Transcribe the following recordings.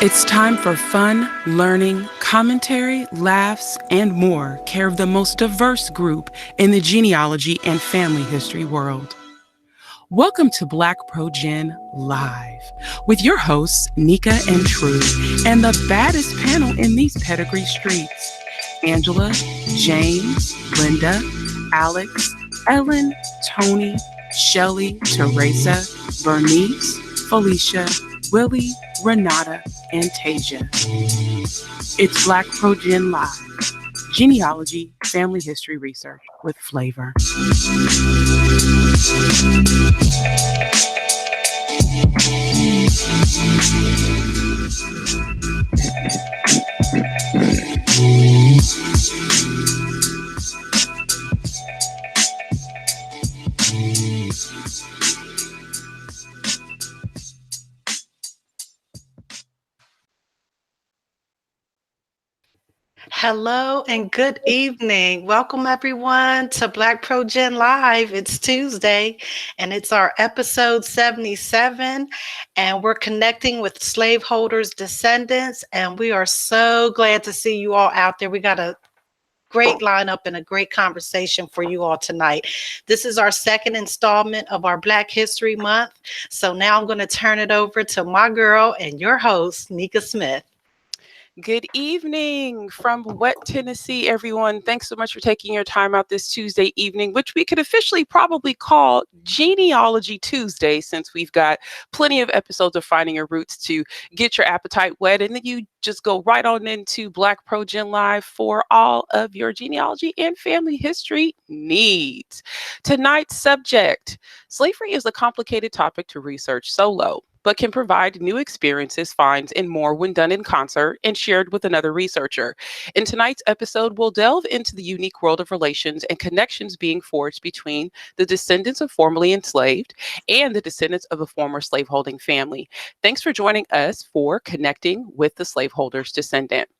It's time for fun, learning, commentary, laughs, and more care of the most diverse group in the genealogy and family history world. Welcome to BlackProGen Live with your hosts, Nika and True, and the baddest panel in these pedigree streets, Angela, James, Linda, Alex, Ellen, Tony, Shelly, Teresa, Bernice, Felicia, Willie, Renata, and Tasia. It's BlackProGen Live, genealogy, family history research with flavor. Hello and good evening. Welcome everyone to BlackProGen Live. It's Tuesday and it's our episode 77 and we're connecting with slaveholders' descendants and we are so glad to see you all out there. We got a great lineup and a great conversation for you all tonight. This is our second installment of our Black History Month. So now I'm going to turn it over to my girl and your host, Nika Smith. Good evening from wet Tennessee, everyone. Thanks so much for taking your time out this Tuesday evening, which we could officially probably call Genealogy Tuesday, since we've got plenty of episodes of Finding Your Roots to get your appetite wet. And then you just go right on into BlackProGen Live for all of your genealogy and family history needs. Tonight's subject: slavery is a complicated topic to research solo, but can provide new experiences, finds, and more when done in concert and shared with another researcher. In tonight's episode, we'll delve into the unique world of relations and connections being forged between the descendants of formerly enslaved and the descendants of a former slaveholding family. Thanks for joining us for Connecting with the Slaveholder's Descendant.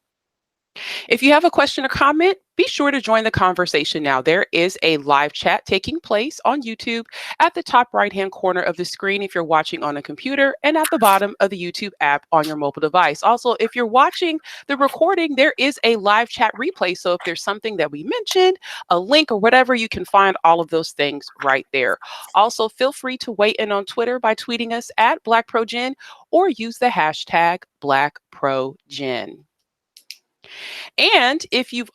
If you have a question or comment, be sure to join the conversation now. There is a live chat taking place on YouTube at the top right-hand corner of the screen if you're watching on a computer, and at the bottom of the YouTube app on your mobile device. Also, if you're watching the recording, there is a live chat replay. So if there's something that we mentioned, a link or whatever, you can find all of those things right there. Also, feel free to weigh in on Twitter by tweeting us at BlackProGen or use the hashtag BlackProGen. And if you've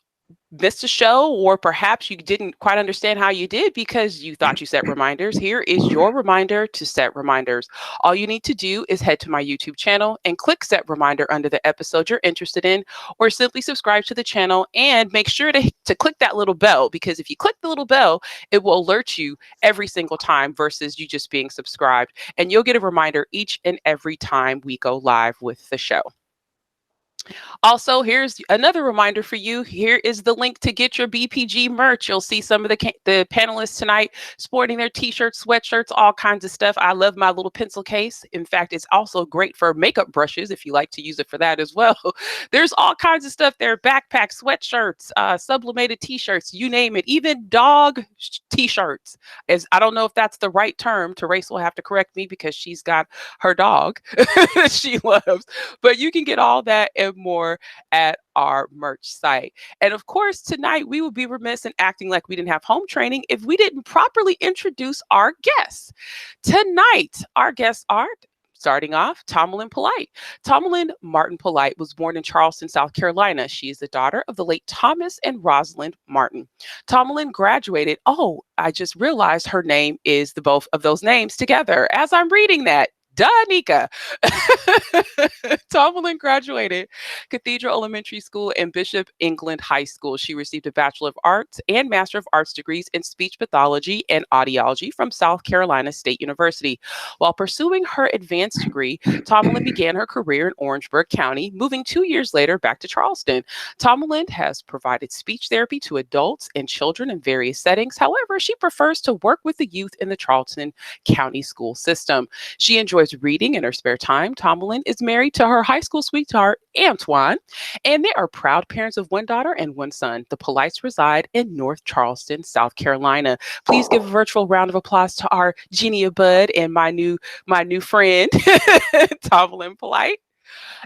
missed a show, or perhaps you didn't quite understand how you did because you thought you set reminders, here is your reminder to set reminders. All you need to do is head to my YouTube channel and click set reminder under the episode you're interested in, or simply subscribe to the channel and make sure to click that little bell, because if you click the little bell, it will alert you every single time versus you just being subscribed. And you'll get a reminder each and every time we go live with the show. Also, here's another reminder for you. Here is the link to get your BPG merch. You'll see some of the panelists tonight sporting their t-shirts, sweatshirts, all kinds of stuff. I love my little pencil case. In fact, it's also great for makeup brushes if you like to use it for that as well. There's all kinds of stuff there: backpacks, sweatshirts, sublimated t-shirts, you name it, even dog t-shirts. As I don't know if that's the right term. Teresa will have to correct me because she's got her dog that she loves. But you can get all that and more at our merch site. And of course, tonight we would be remiss in acting like we didn't have home training if we didn't properly introduce our guests. Tonight, our guests are, starting off, Thomalind Polite. Thomalind Martin Polite was born in Charleston, South Carolina. She is the daughter of the late Thomas and Rosalind Martin. Thomalind graduated. Oh, I just realized her name is the both of those names together as I'm reading that. Danica. Tomlin graduated Cathedral Elementary School and Bishop England High School. She received a Bachelor of Arts and Master of Arts degrees in speech pathology and audiology from South Carolina State University. While pursuing her advanced degree, Tomlin began her career in Orangeburg County, moving 2 years later back to Charleston. Tomlin has provided speech therapy to adults and children in various settings. However, she prefers to work with the youth in the Charleston County school system. She enjoys reading in her spare time. Tomlin is married to her high school sweetheart, Antoine, and they are proud parents of one daughter and one son. The Polites reside in North Charleston, South Carolina. Please give a virtual round of applause to our Genia Bud and my new friend, Thomalind Polite.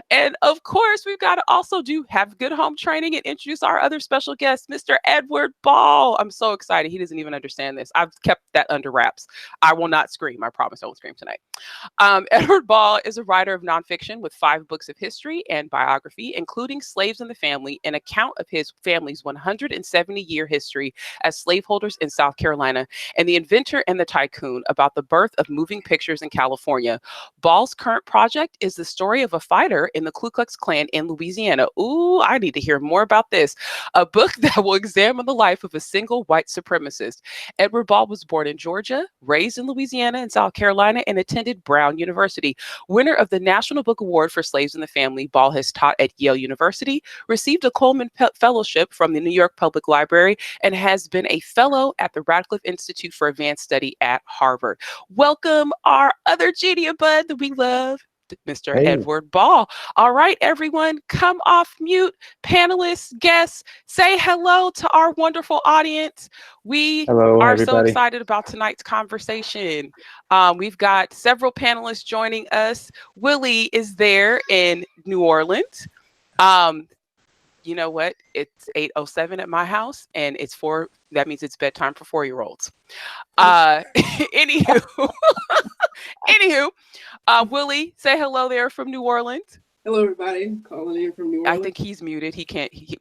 And of course, we've got to also have good home training and introduce our other special guest, Mr. Edward Ball. I'm so excited. He doesn't even understand this. I've kept that under wraps. I will not scream. I promise I won't scream tonight. Edward Ball is a writer of nonfiction with 5 books of history and biography, including Slaves in the Family, an account of his family's 170-year history as slaveholders in South Carolina, and The Inventor and the Tycoon, about the birth of moving pictures in California. Ball's current project is the story of a fighter in the Ku Klux Klan in Louisiana. Ooh, I need to hear more about this. A book that will examine the life of a single white supremacist. Edward Ball was born in Georgia, raised in Louisiana and South Carolina, and attended Brown University. Winner of the National Book Award for Slaves in the Family, Ball has taught at Yale University, received a Coleman Fellowship from the New York Public Library, and has been a fellow at the Radcliffe Institute for Advanced Study at Harvard. Welcome our other genius bud that we love, Mr. Hey. Edward Ball. All right, everyone, come off mute. Panelists, guests, say hello to our wonderful audience. We Hello, are everybody. so excited about tonight's conversation. We've got several panelists joining us. Willie is there in New Orleans. You know what? It's 8:07 at my house, and that means it's bedtime for 4-year-olds. Anywho, Willie, say hello there from New Orleans. Hello, everybody. Calling in from New Orleans. I think he's muted.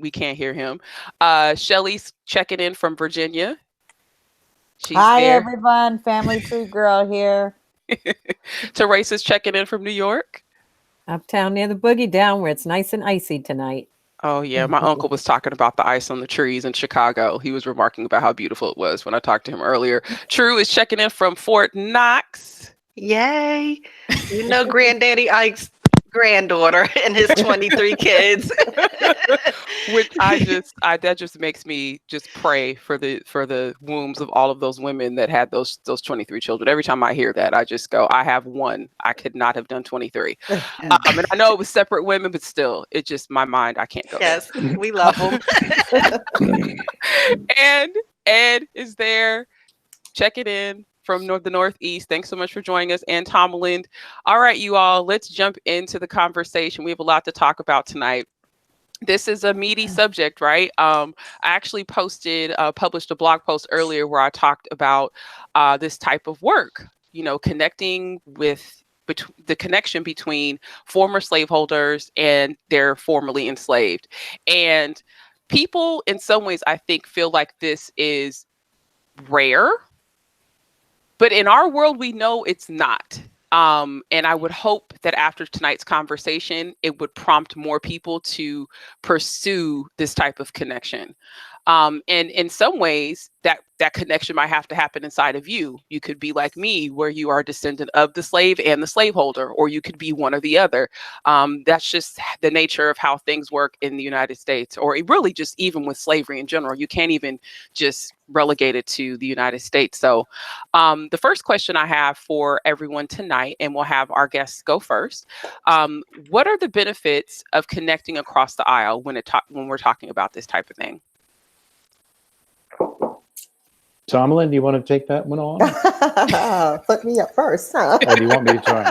We can't hear him. Shelly's checking in from Virginia. Hi, there. everyone. Family Tree Girl here. Teresa's checking in from New York. Uptown near the Boogie Down, where it's nice and icy tonight. Oh, yeah. My uncle was talking about the ice on the trees in Chicago. He was remarking about how beautiful it was when I talked to him earlier. True is checking in from Fort Knox. Yay. You know, Granddaddy Ike's granddaughter and his 23 kids. Which that just makes me just pray for the wombs of all of those women that had those 23 children. Every time I hear that, I just go, I have one. I could not have done 23. And I know it was separate women, but still, it just, my mind, I can't go. Yes, we love them. And Ed is there checking in from the Northeast. Thanks so much for joining us, and Thomalind. All right, you all, let's jump into the conversation. We have a lot to talk about tonight. This is a meaty subject, right? I actually published a blog post earlier where I talked about this type of work, connecting with the connection between former slaveholders and their formerly enslaved. And people, in some ways, I think, feel like this is rare. But in our world, we know it's not. And I would hope that after tonight's conversation, it would prompt more people to pursue this type of connection. And in some ways, that connection might have to happen inside of you. You could be like me, where you are a descendant of the slave and the slaveholder, or you could be one or the other. That's just the nature of how things work in the United States, or really just even with slavery in general. You can't even just relegate it to the United States. So the first question I have for everyone tonight, and we'll have our guests go first. What are the benefits of connecting across the aisle when we're talking about this type of thing? Tomalin, do you want to take that one on? Put me up first, huh? Or do you want me to join?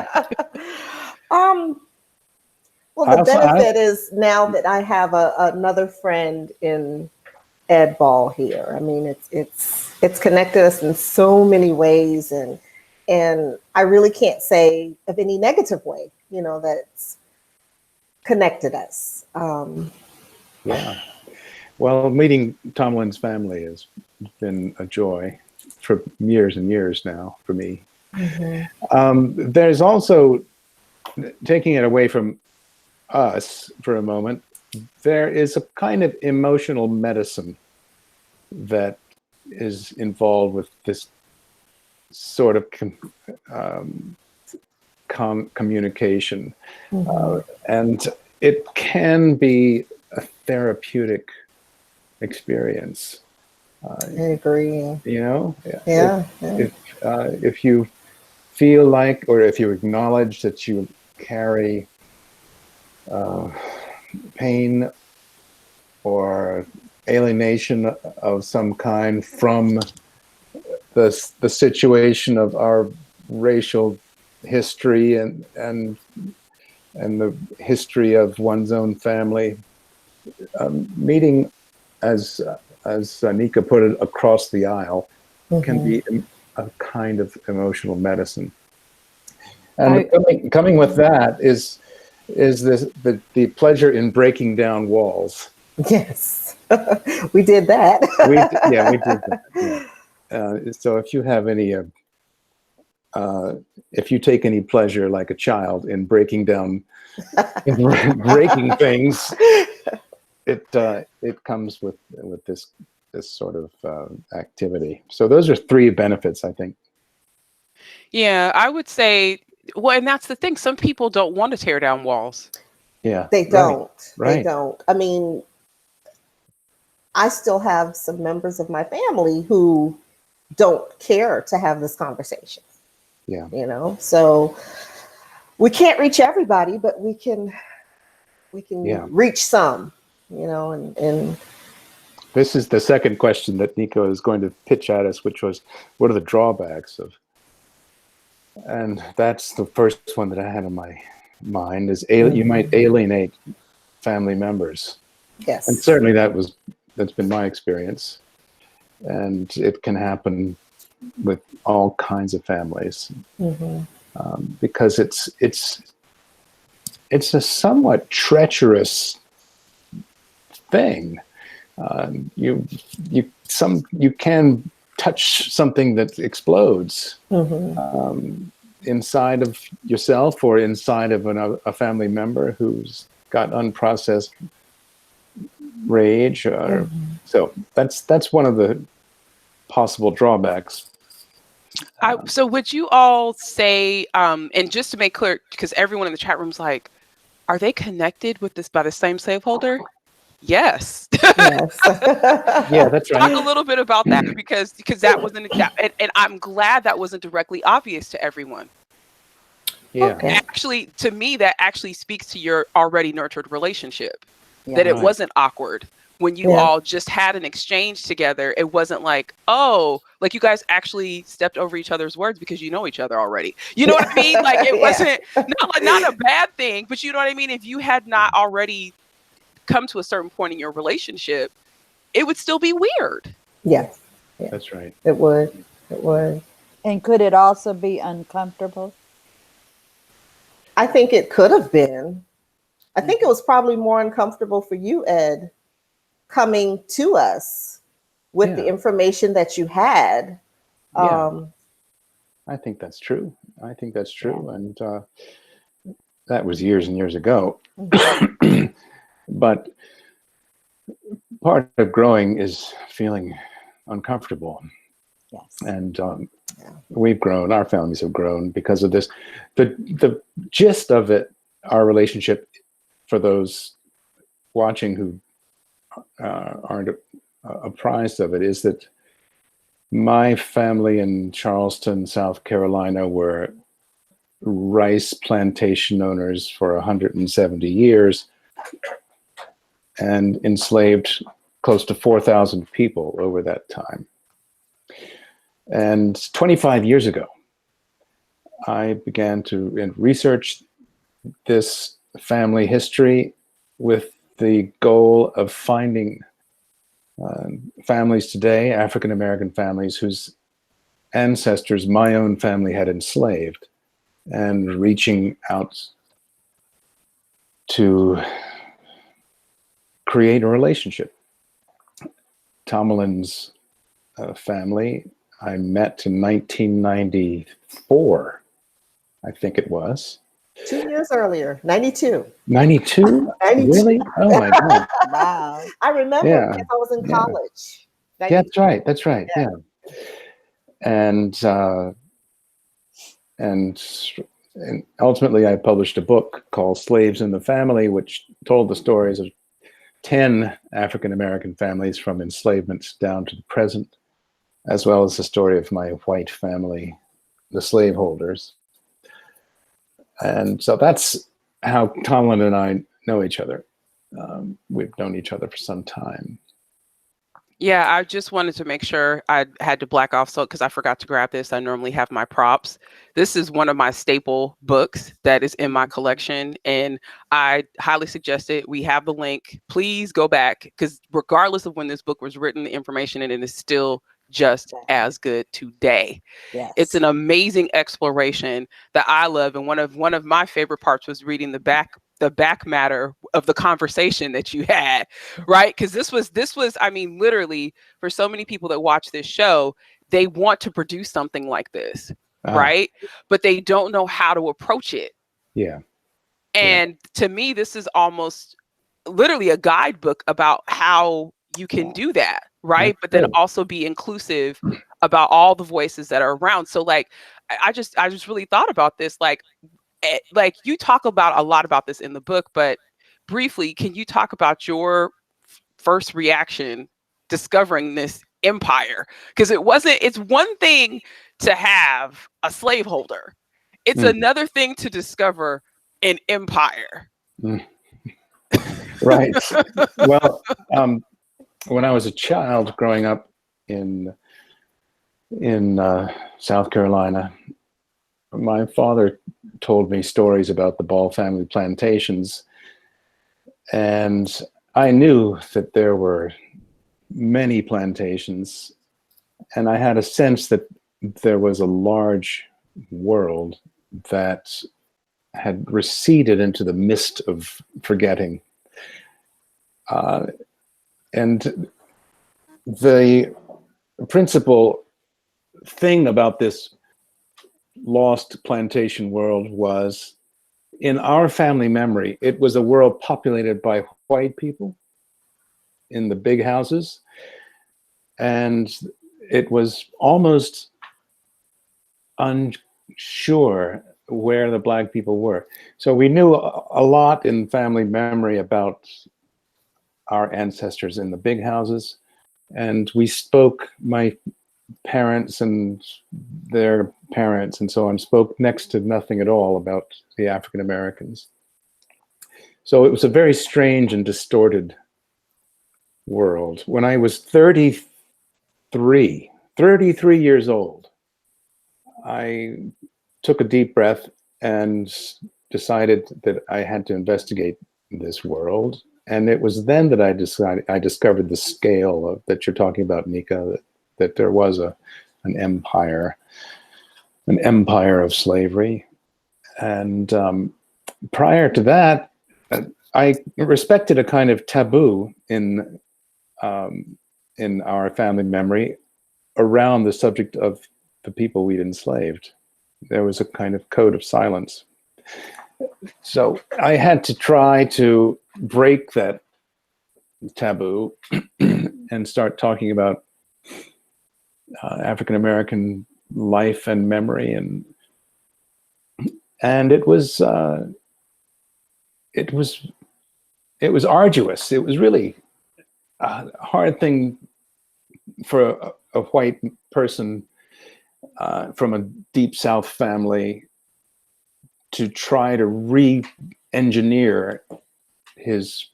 Well, the benefit is now that I have another friend in Ed Ball here. I mean, it's connected us in so many ways, and I really can't say of any negative way, that's connected us. Yeah. Well, meeting Tomlin's family has been a joy for years and years now for me. Mm-hmm. There's also, taking it away from us for a moment, there is a kind of emotional medicine that is involved with this sort of communication. Mm-hmm. And it can be a therapeutic experience. I agree. Yeah. If you feel like, or if you acknowledge that you carry pain or alienation of some kind from the situation of our racial history and and the history of one's own family. Meeting, as Danica put it, across the aisle, can be a kind of emotional medicine. And coming with that is the pleasure in breaking down walls. Yes, we did that. We did that. Yeah. So if you have any, if you take any pleasure, like a child, in breaking down, in breaking things, it comes with this sort of activity. So those are three benefits, I think. Yeah, I would say, well, and that's the thing. Some people don't want to tear down walls. Yeah, They don't. Right. They don't. I mean, I still have some members of my family who don't care to have this conversation. Yeah. You know, so we can't reach everybody, but we can reach some, you know, and this is the second question that Nico is going to pitch at us, which was, what are the drawbacks of? And that's the first one that I had in my mind, is you might alienate family members. Yes. And certainly that's been my experience. And it can happen with all kinds of families, because it's a somewhat treacherous thing. You can touch something that explodes inside of yourself or inside of a family member who's got unprocessed rage. So that's one of the possible drawbacks. So would you all say, and just to make clear, because everyone in the chat room's like, are they connected with this by the same slaveholder? Yes. Yes. Yeah, that's right. Talk a little bit about that, because that wasn't, and I'm glad that wasn't directly obvious to everyone. Yeah. Okay. Actually, to me, that actually speaks to your already nurtured relationship, that it wasn't awkward. When you all just had an exchange together, it wasn't like, oh, like you guys actually stepped over each other's words because you know each other already. You know what I mean? Like it wasn't not a bad thing, but you know what I mean? If you had not already come to a certain point in your relationship, it would still be weird. Yes. Yeah. That's right. It would. It would. And could it also be uncomfortable? I think it could have been. I think it was probably more uncomfortable for you, Ed, coming to us with the information that you had. I think that's true. And that was years and years ago. But part of growing is feeling uncomfortable. Yes. And we've grown, our families have grown because of this. The gist of it, our relationship, for those watching who aren't apprised of it, is that my family in Charleston, South Carolina, were rice plantation owners for 170 years and enslaved close to 4,000 people over that time. And 25 years ago, I began to research this family history with the goal of finding families today, African-American families, whose ancestors my own family had enslaved, and reaching out to create a relationship. Tomalin's family I met in 1994, I think it was. 2 years earlier, 92. 92? 92. Really? Oh my God. Wow. I remember because I was in college. Yeah, that's right. Yeah. And ultimately I published a book called Slaves in the Family, which told the stories of 10 African-American families from enslavement down to the present, as well as the story of my white family, the slaveholders. And so that's how Tomlin and I know each other. We've known each other for some time. Yeah, I just wanted to make sure I had to black off so because I forgot to grab this. I normally have my props. This is one of my staple books that is in my collection, and I highly suggest it. We have the link. Please go back because regardless of when this book was written, the information in it is still just as good today. It's Yes. an amazing exploration that I love, and one of my favorite parts was reading the back matter of the conversation that you had, right? Because this was I mean, literally, for so many people that watch this show, they want to produce something like this, Ah, right? But they don't know how to approach it. yeah, yeah. And to me, this is almost literally a guidebook about how you can do that, That's right? But then good. also be inclusive about all the voices that are around. So like I just really thought about this like you talk about a lot about this in the book, but briefly, can you talk about your first reaction discovering this empire? Because it's one thing to have a slaveholder. It's Mm, another thing to discover an empire. mm. Right. Well, when I was a child growing up in South Carolina, my father told me stories about the Ball family plantations, and I knew that there were many plantations, and I had a sense that there was a large world that had receded into the mist of forgetting. Uh, and the principal thing about this lost plantation world was, in our family memory, it was a world populated by white people in the big houses, and it was almost unsure where the black people were. So we knew a lot in family memory about our ancestors in the big houses, and we spoke, my parents and their parents and so on spoke next to nothing at all about the African Americans. So it was a very strange and distorted world. When I was 33 years old, I took a deep breath and decided that I had to investigate this world. And it was then that I discovered the scale of, that you're talking about, Nika, that there was an empire of slavery. And prior to that, I respected a kind of taboo in our family memory around the subject of the people we'd enslaved. There was a kind of code of silence. So I had to try to break that taboo and start talking about African American life and memory, and it was arduous. It was really a hard thing for a white person from a deep South family to try to re-engineer his,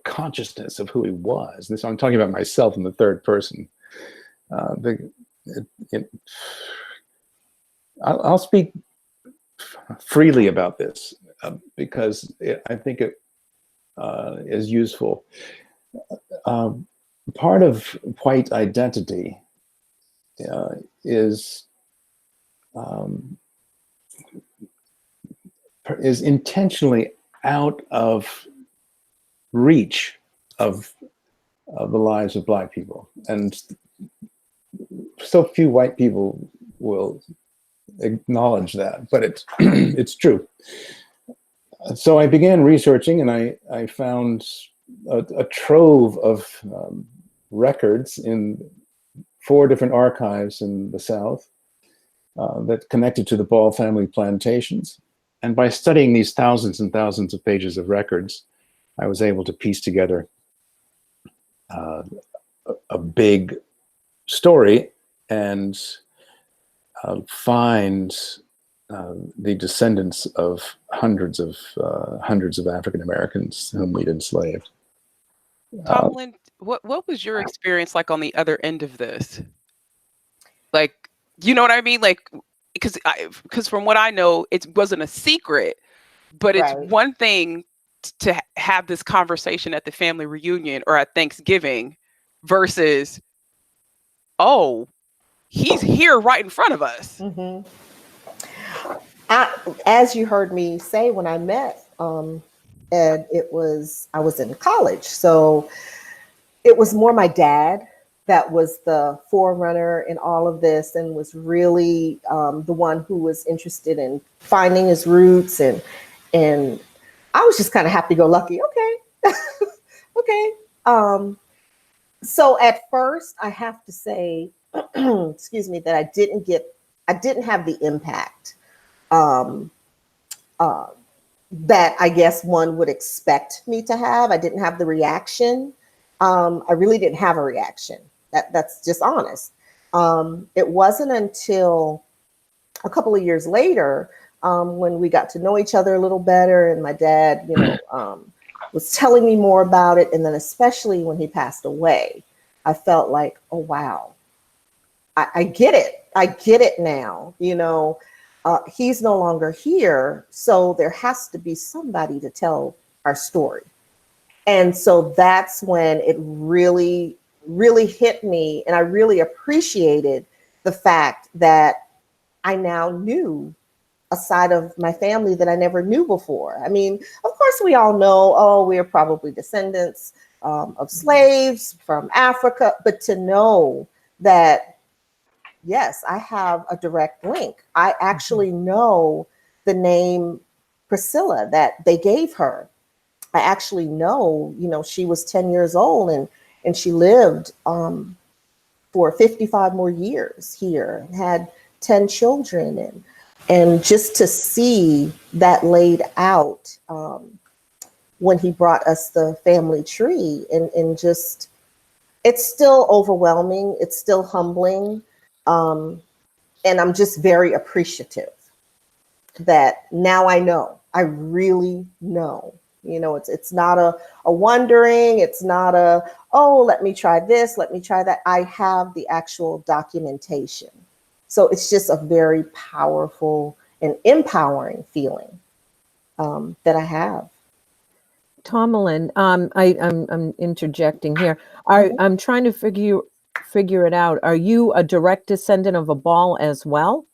consciousness of who he was. This, I'm talking about myself in the third person. I'll speak freely about this because I think it is useful. Part of white identity is intentionally out of reach of the lives of Black people, and so few white people will acknowledge that, but it's it's true. So I began researching, and I found a trove of records in 4 different archives in the South that connected to the Ball family plantations. And by studying these thousands and thousands of pages of records, I was able to piece together a big story and find the descendants of hundreds of African Americans whom we'd enslaved. Tomlin, what was your experience like on the other end of this? Like, you know what I mean? Like, because from what I know, it wasn't a secret, but it's Right. one thing to have this conversation at the family reunion or at Thanksgiving versus, oh, he's here right in front of us. Mm-hmm. As you heard me say when I met Ed, I was in college, so it was more my dad that was the forerunner in all of this, and was really the one who was interested in finding his roots, and I was just kind of happy-go-lucky. Okay, okay. So at first, I have to say, excuse me, that I didn't have the impact that I guess one would expect me to have. I didn't have the reaction. I really didn't have a reaction. That's just honest. It wasn't until a couple of years later when we got to know each other a little better, and my dad, was telling me more about it, and then especially when he passed away, I felt like, oh wow, I get it. I get it now. He's no longer here, so there has to be somebody to tell our story. And so that's when it really, really hit me. And I really appreciated the fact that I now knew a side of my family that I never knew before. I mean, of course, we all know, oh, we are probably descendants of slaves from Africa, but to know that, yes, I have a direct link. I actually know the name Priscilla that they gave her. I actually know, she was 10 years old and she lived for 55 more years here, and had 10 children. And just to see that laid out when he brought us the family tree, and just, it's still overwhelming. It's still humbling. And I'm just very appreciative that now I know, I really know. It's not a wondering, it's not oh, let me try this, let me try that. I have the actual documentation. So it's just a very powerful and empowering feeling that I have. Tomalin, I'm interjecting here. I'm trying to figure it out. Are you a direct descendant of a Ball as well?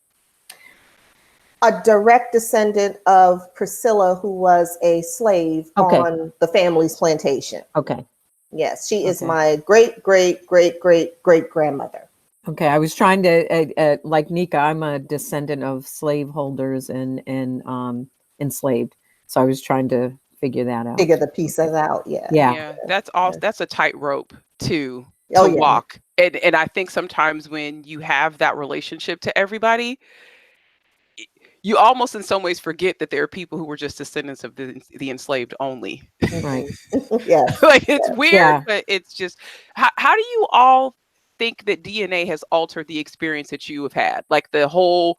A direct descendant of Priscilla, who was a slave on the family's plantation. Okay. Yes, she is my great, great, great, great, great grandmother. Okay, I was trying to, like Nika, I'm a descendant of slaveholders and enslaved. So I was trying to figure that out. Figure the pieces out, yeah. Yeah, that's a tightrope to Oh, yeah. walk. And I think sometimes when you have that relationship to everybody, you almost in some ways forget that there are people who were just descendants of the enslaved only. Right. Yes. Like, it's weird, Yeah. but it's just, how do you all think that DNA has altered the experience that you have had? Like the whole,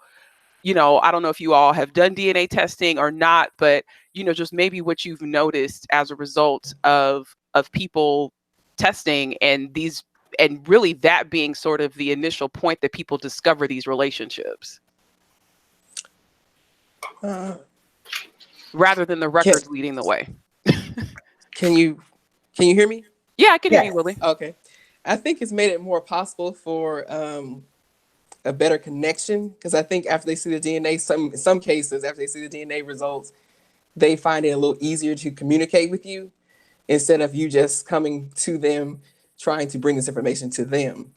I don't know if you all have done DNA testing or not, but, just maybe what you've noticed as a result of people testing and really that being sort of the initial point that people discover these relationships. Rather than the records leading the way. Can you hear me? Yeah, I can hear you, Willie. Okay. I think it's made it more possible for a better connection, because I think after they see the DNA, in some cases, after they see the DNA results, they find it a little easier to communicate with you instead of you just coming to them trying to bring this information to them.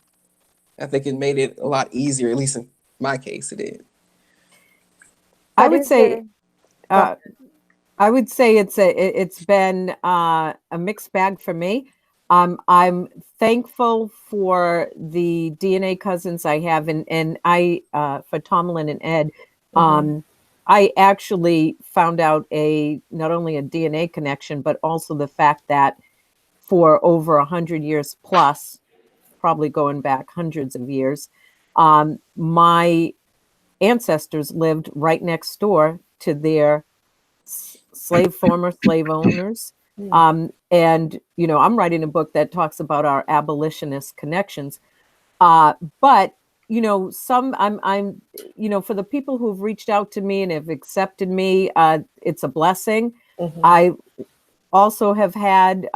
I think it made it a lot easier, at least in my case, it did. I would say it's been a mixed bag for me. I'm thankful for the DNA cousins I have, and I for Tomlin and Ed. I actually found out not only a DNA connection, but also the fact that for over 100 years plus, probably going back hundreds of years, my ancestors lived right next door to their former slave owners, And, you know, I'm writing a book that talks about our abolitionist connections. But, you know, I'm, you know, for the people who've reached out to me and have accepted me, it's a blessing. I also have had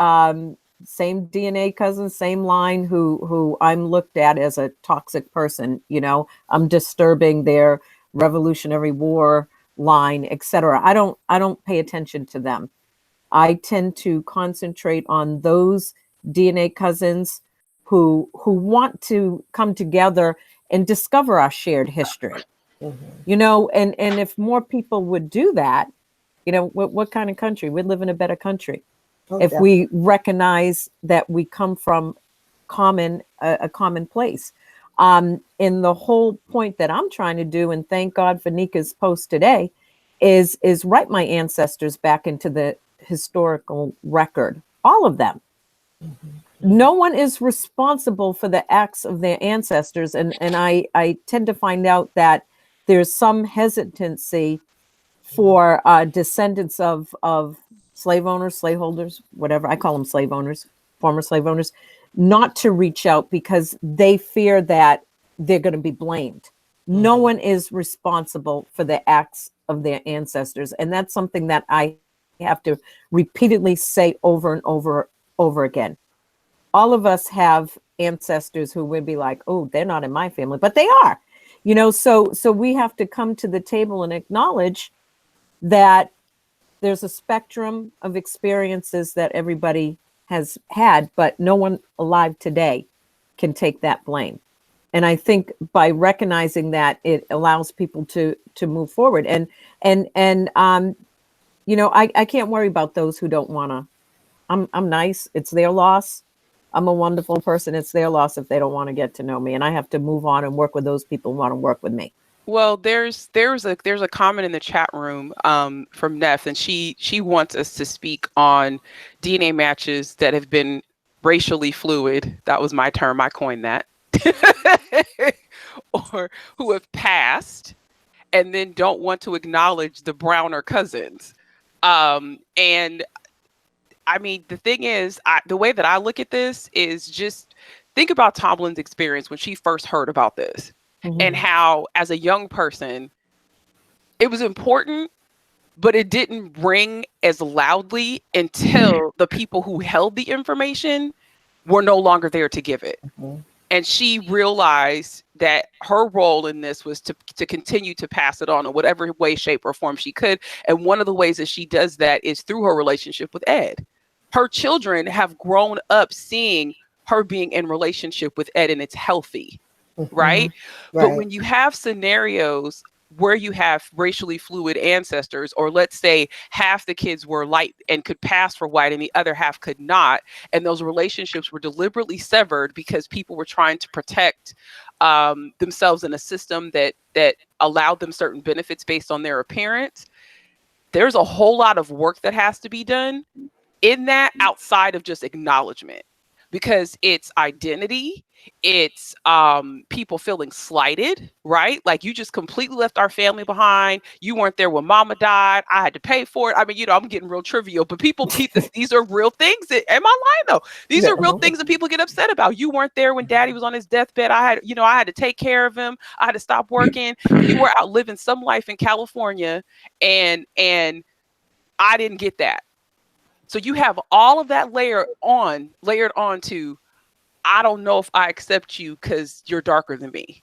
same DNA cousin, same line, who I'm looked at as a toxic person. You know, I'm disturbing their Revolutionary War line, etc. I don't pay attention to them. I tend to concentrate on those DNA cousins who want to come together and discover our shared history. You know, and if more people would do that, you know, what kind of country? We'd live in a better country if we recognize that we come from a common place. And the whole point that I'm trying to do, and thank God for Nika's post today, is write my ancestors back into the historical record, all of them. No one is responsible for the acts of their ancestors, and I tend to find out that there's some hesitancy for descendants of slave owners, slaveholders, whatever, I call them slave owners, former slave owners, not to reach out because they fear that they're going to be blamed. No one is responsible for the acts of their ancestors. And that's something that I have to repeatedly say over and over again. All of us have ancestors who would be like, oh, they're not in my family, but they are, you know, so we have to come to the table and acknowledge that there's a spectrum of experiences that everybody has had, but no one alive today can take that blame. And I think by recognizing that, it allows people to move forward. And you know, I can't worry about those who don't want to. I'm nice. It's their loss. I'm a wonderful person. It's their loss if they don't want to get to know me. And I have to move on and work with those people who want to work with me. Well, there's a comment in the chat room from Neff, and she wants us to speak on DNA matches that have been racially fluid. That was my term. I coined that. Or who have passed and then don't want to acknowledge the Browner cousins. And I mean, the thing is, the way that I look at this is just think about Tomalin's experience when she first heard about this. And how, as a young person, it was important, but it didn't ring as loudly until the people who held the information were no longer there to give it. And she realized that her role in this was to continue to pass it on in whatever way, shape, or form she could. And one of the ways that she does that is through her relationship with Ed. Her children have grown up seeing her being in relationship with Ed, and it's healthy. Right? But when you have scenarios where you have racially fluid ancestors, or let's say half the kids were light and could pass for white and the other half could not, and those relationships were deliberately severed because people were trying to protect themselves in a system that allowed them certain benefits based on their appearance, there's a whole lot of work that has to be done in that outside of just acknowledgement. Because it's identity, it's people feeling slighted, right? Like, you just completely left our family behind. You weren't there when mama died. I had to pay for it. I mean, you know, I'm getting real trivial, but these are real things. Am I lying though? These are real things that people get upset about. You weren't there when daddy was on his deathbed. I had to take care of him. I had to stop working. You were out living some life in California, and I didn't get that. So you have all of that layered onto, I don't know if I accept you because you're darker than me.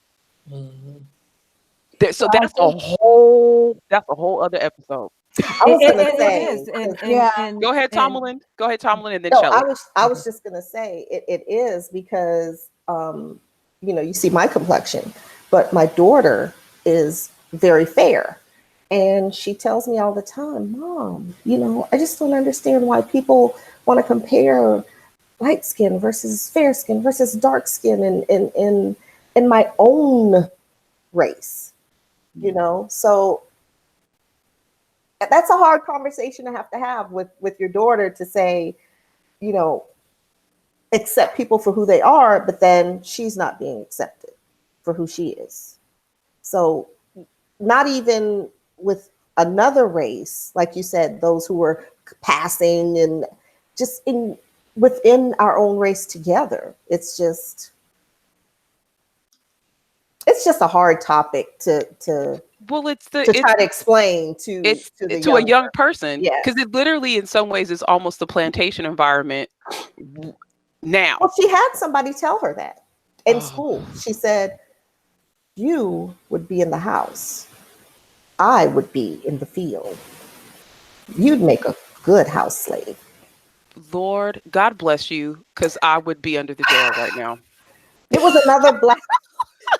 So that's a whole other episode. I was going to say, it is. Go ahead, Tomlin. Go ahead, Tomlin, and then no, Shelley. I was just going to say it is because, you know, you see my complexion, but my daughter is very fair. And she tells me all the time, Mom, you know, I just don't understand why people want to compare light skin versus fair skin versus dark skin in my own race, you know? So that's a hard conversation to have with your daughter, to say, you know, accept people for who they are, but then she's not being accepted for who she is. So not even with another race, like you said, those who were passing just within our own race together. It's just a hard topic to Well, try to explain to the to a young younger. person, Yes. because it literally in some ways is almost the plantation environment now. Well, she had somebody tell her that in Oh. school. She said, "You would be in the house. I would be in the field. You'd make a good house slave." Lord, God bless you, because I would be under the jail right now. It was another black.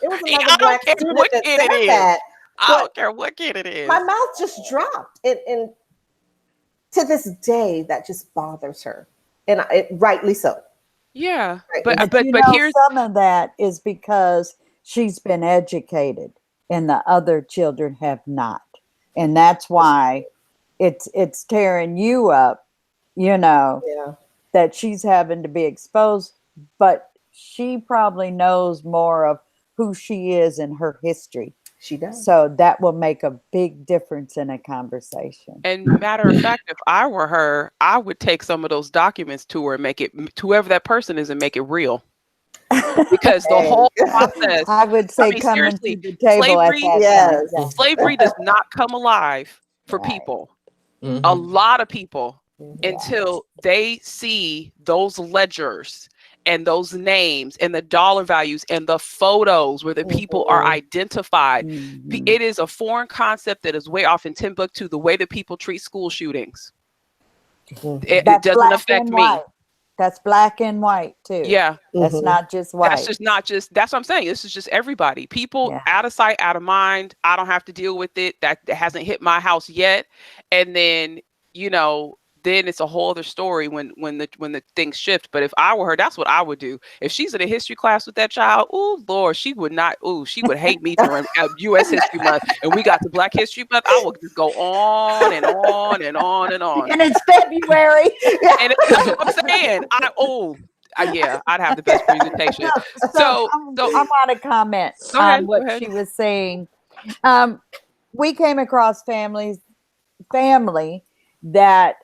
It was I another don't black care student what that kid it said is. that. I don't care what kid it is. My mouth just dropped, and to this day, that just bothers her, and rightly so. Yeah, But but you know, here's some of that is because she's been educated and the other children have not. And that's why it's tearing you up, you know, Yeah. that she's having to be exposed, but she probably knows more of who she is and her history. She does. So that will make a big difference in a conversation. and matter of fact, if I were her, I would take some of those documents to her and make it to whoever that person is and make it real. Because the whole process, I would say mean, coming seriously, to the table at slavery- that Yes. time. Yeah. slavery does not come alive for Right. people. Mhm. A lot of people Mhm. until they see those ledgers and those names and the dollar values and the photos where the people are Mhm. identified. Mhm. It is a foreign concept that is way off in Timbuktu, the way that people treat school shootings. Mhm. It That's doesn't black affect and me. white. That's black and white too. Yeah. That's Mhm. not just white. That's just not just, that's what I'm saying. This is just everybody. People Yeah. out of sight, out of mind. I don't have to deal with it. That hasn't hit my house yet. And then, then it's a whole other story when the things shift. But if I were her, that's what I would do. If she's in a history class with that child, oh Lord, she would not. Oh, she would hate me during U.S. History Month, and we got to Black History Month. I would just go on and on and on and on. And it's February. And that's what I'm saying. Yeah, I'd have the best presentation. So I want to comment Go ahead, on what go ahead. she was saying. We came across family that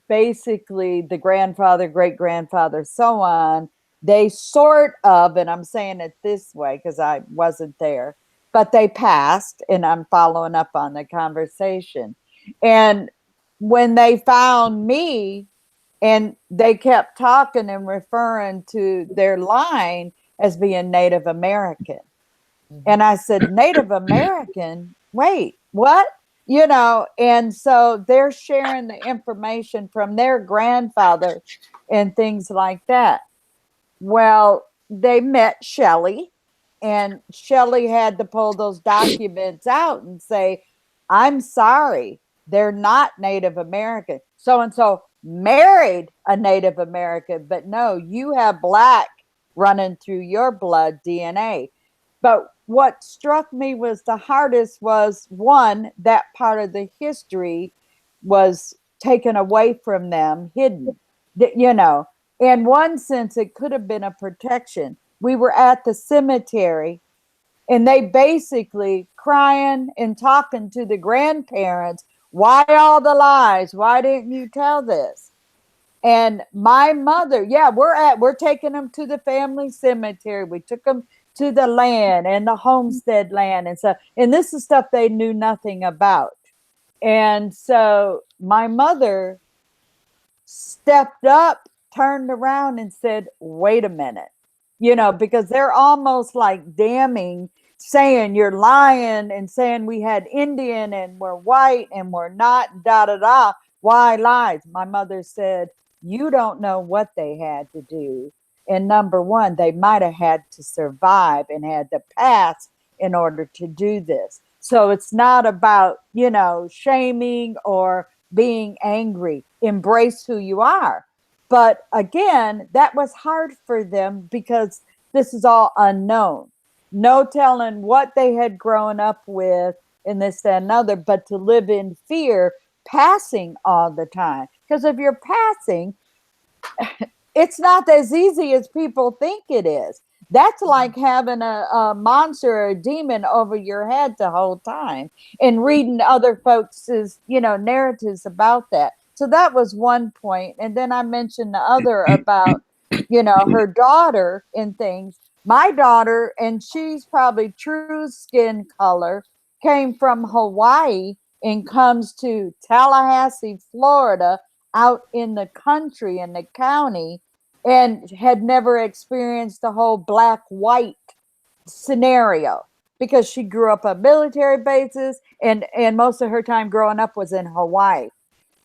basically the grandfather, great grandfather, so on, they sort of, and I'm saying it this way because I wasn't there, but they passed, and I'm following up on the conversation. And when they found me, and they kept talking and referring to their line as being Native American. And I said, Native American? Wait, what? And so they're sharing the information from their grandfather and things like that. Well, they met Shelley, and Shelley had to pull those documents out and say, I'm sorry, they're not Native American. So-and-so married a Native American, but no, you have Black running through your blood DNA. But what struck me was the hardest was, one, that part of the history was taken away from them, hidden, in one sense, it could have been a protection. We were at the cemetery, and they basically crying and talking to the grandparents. Why all the lies? Why didn't you tell this? And my mother, we're taking them to the family cemetery. We took them to the land and the homestead land and stuff. And this is stuff they knew nothing about. And so my mother stepped up, turned around and said, wait a minute, because they're almost like damning, saying you're lying and saying we had Indian and we're white and we're not, da, da, da. Why lies? My mother said, you don't know what they had to do. And number one, they might have had to survive and had to pass in order to do this. So it's not about, shaming or being angry. Embrace who you are. But again, that was hard for them because this is all unknown. No telling what they had grown up with and this, that, and other, but to live in fear, passing all the time. Because if you're passing, it's not as easy as people think it is. That's like having a monster or a demon over your head the whole time and reading other folks' narratives about that. So that was one point. And then I mentioned the other about, her daughter and things. My daughter, and she's probably true skin color, came from Hawaii and comes to Tallahassee, Florida, out in the country, in the county, and had never experienced the whole black-white scenario because she grew up on military bases, and most of her time growing up was in Hawaii.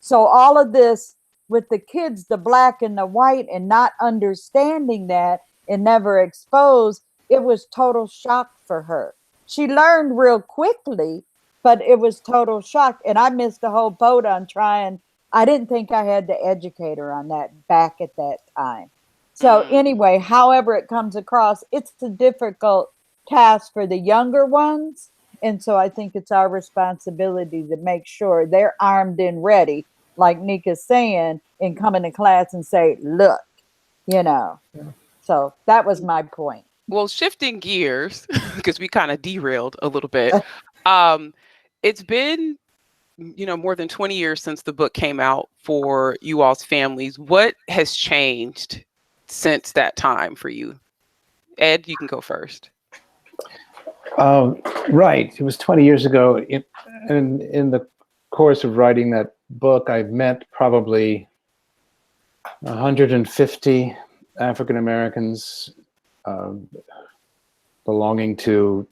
So all of this with the kids, the black and the white, and not understanding that and never exposed, it was total shock for her. She learned real quickly, but it was total shock. And I missed the whole boat on trying. I didn't think I had to educate her on that back at that time. So anyway, however it comes across, it's a difficult task for the younger ones. And so I think it's our responsibility to make sure they're armed and ready, like Nika's saying, and come into class and say, look, So that was my point. Well, shifting gears, because we kind of derailed a little bit. It's been, more than 20 years since the book came out for you all's families. What has changed since that time for you? Ed, you can go first. Right. It was 20 years ago. In the course of writing that book, I've met probably 150 African Americans belonging to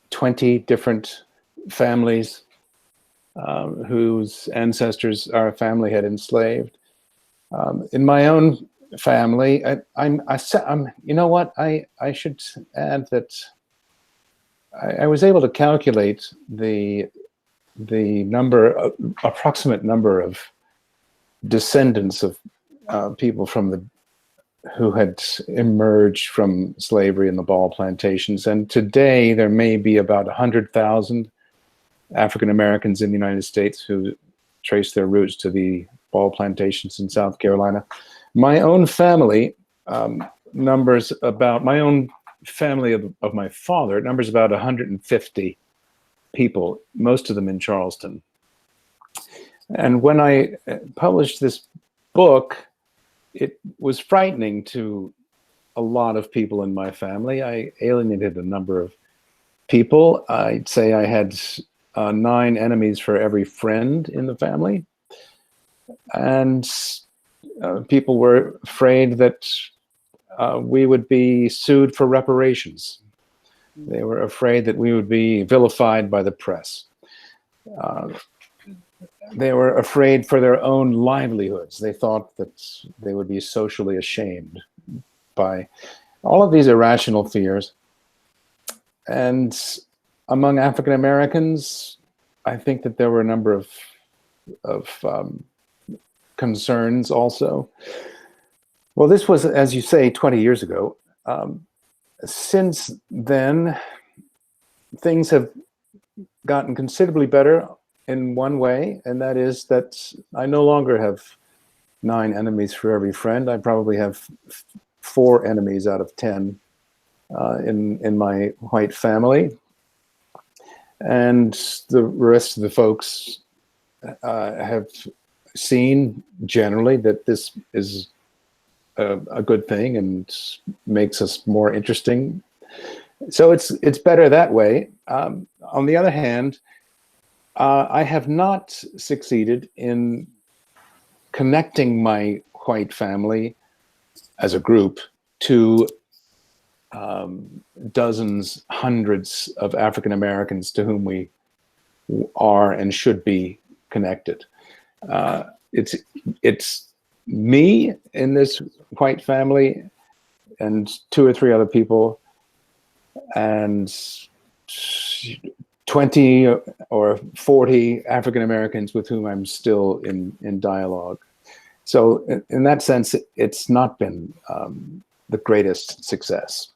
20 different families whose ancestors our family had enslaved. In my own family, I should add that I was able to calculate the approximate number of descendants of people who had emerged from slavery in the ball plantations. And today there may be about 100,000 African Americans in the United States who trace their roots to the ball plantations in South Carolina. My own family numbers about, my own family of my father numbers about 150 people, most of them in Charleston. And when I published this book, it was frightening to a lot of people in my family. I alienated a number of people. I'd say I had 9 enemies for every friend in the family. And people were afraid that we would be sued for reparations. They were afraid that we would be vilified by the press. They were afraid for their own livelihoods. They thought that they would be socially ashamed by all of these irrational fears. And among African Americans, I think that there were a number of concerns also. Well, this was, as you say, 20 years ago. Since then, things have gotten considerably better in one way, and that is that I no longer have 9 enemies for every friend. I probably have 4 enemies out of 10 in my white family. And the rest of the folks have seen generally that this is a good thing and makes us more interesting. So it's better that way. On the other hand, I have not succeeded in connecting my white family as a group to dozens, hundreds of African Americans to whom we are and should be connected. It's me in this white family and 2 or 3 other people, and 20 or 40 African Americans with whom I'm still in dialogue. So in that sense, it's not been the greatest success.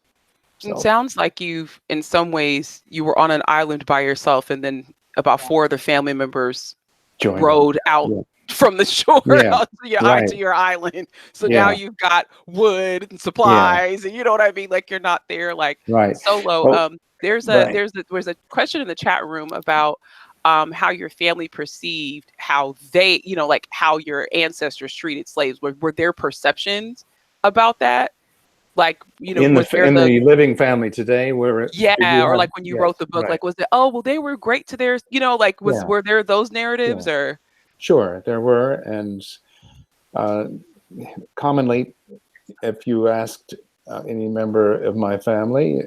So. It sounds like you've, in some ways, you were on an island by yourself, and then about 4 other family members rowed out from the shore onto your island. So now you've got wood and supplies, and you know what I mean? Like, you're not there like solo. Well, there's a question in the chat room about how your family perceived how they, like how your ancestors treated slaves? Were their perceptions about that? Like, was there in the living family today, where yeah, you or have, like when you yes, wrote the book, right, like was it, oh, well, they were great to their, like yeah, were there those narratives yeah, or? sure, there were, and commonly, if you asked any member of my family,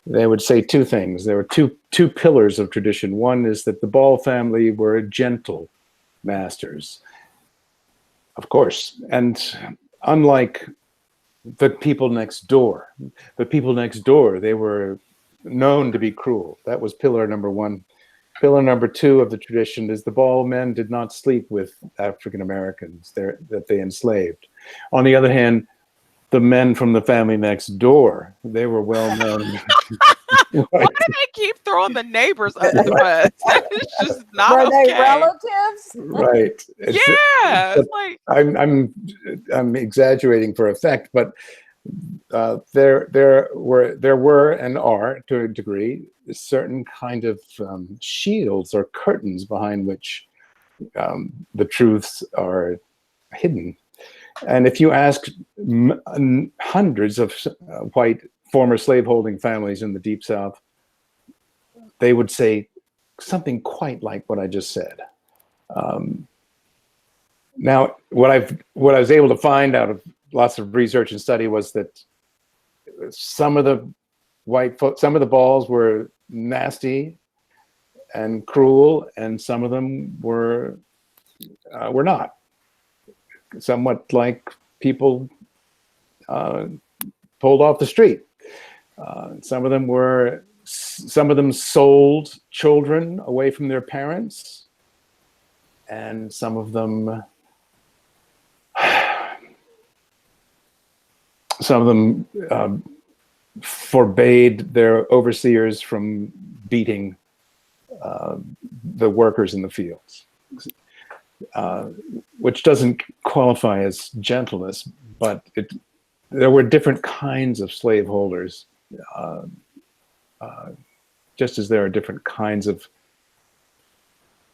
they would say two things. There were two pillars of tradition. One is that the Ball family were gentle masters, of course, and unlike the people next door, they were known to be cruel. That was pillar number one. Pillar number two of the tradition is the Ball men did not sleep with African Americans that they enslaved. On the other hand, the men from the family next door, they were well known. Why do they keep throwing the neighbors under the bus? It's just not Were they okay. relatives? Right. Yeah, it's like I'm exaggerating for effect, but there were and are, to a degree, certain kind of shields or curtains behind which the truths are hidden. And if you ask hundreds of white former slaveholding families in the Deep South, they would say something quite like what I just said. Now, what I was able to find out of lots of research and study was that some of the Balls were nasty and cruel, and some of them were not. Somewhat like people pulled off the street. Some of them sold children away from their parents, and some of them forbade their overseers from beating the workers in the fields, which doesn't qualify as gentleness, but there were different kinds of slaveholders, just as there are different kinds of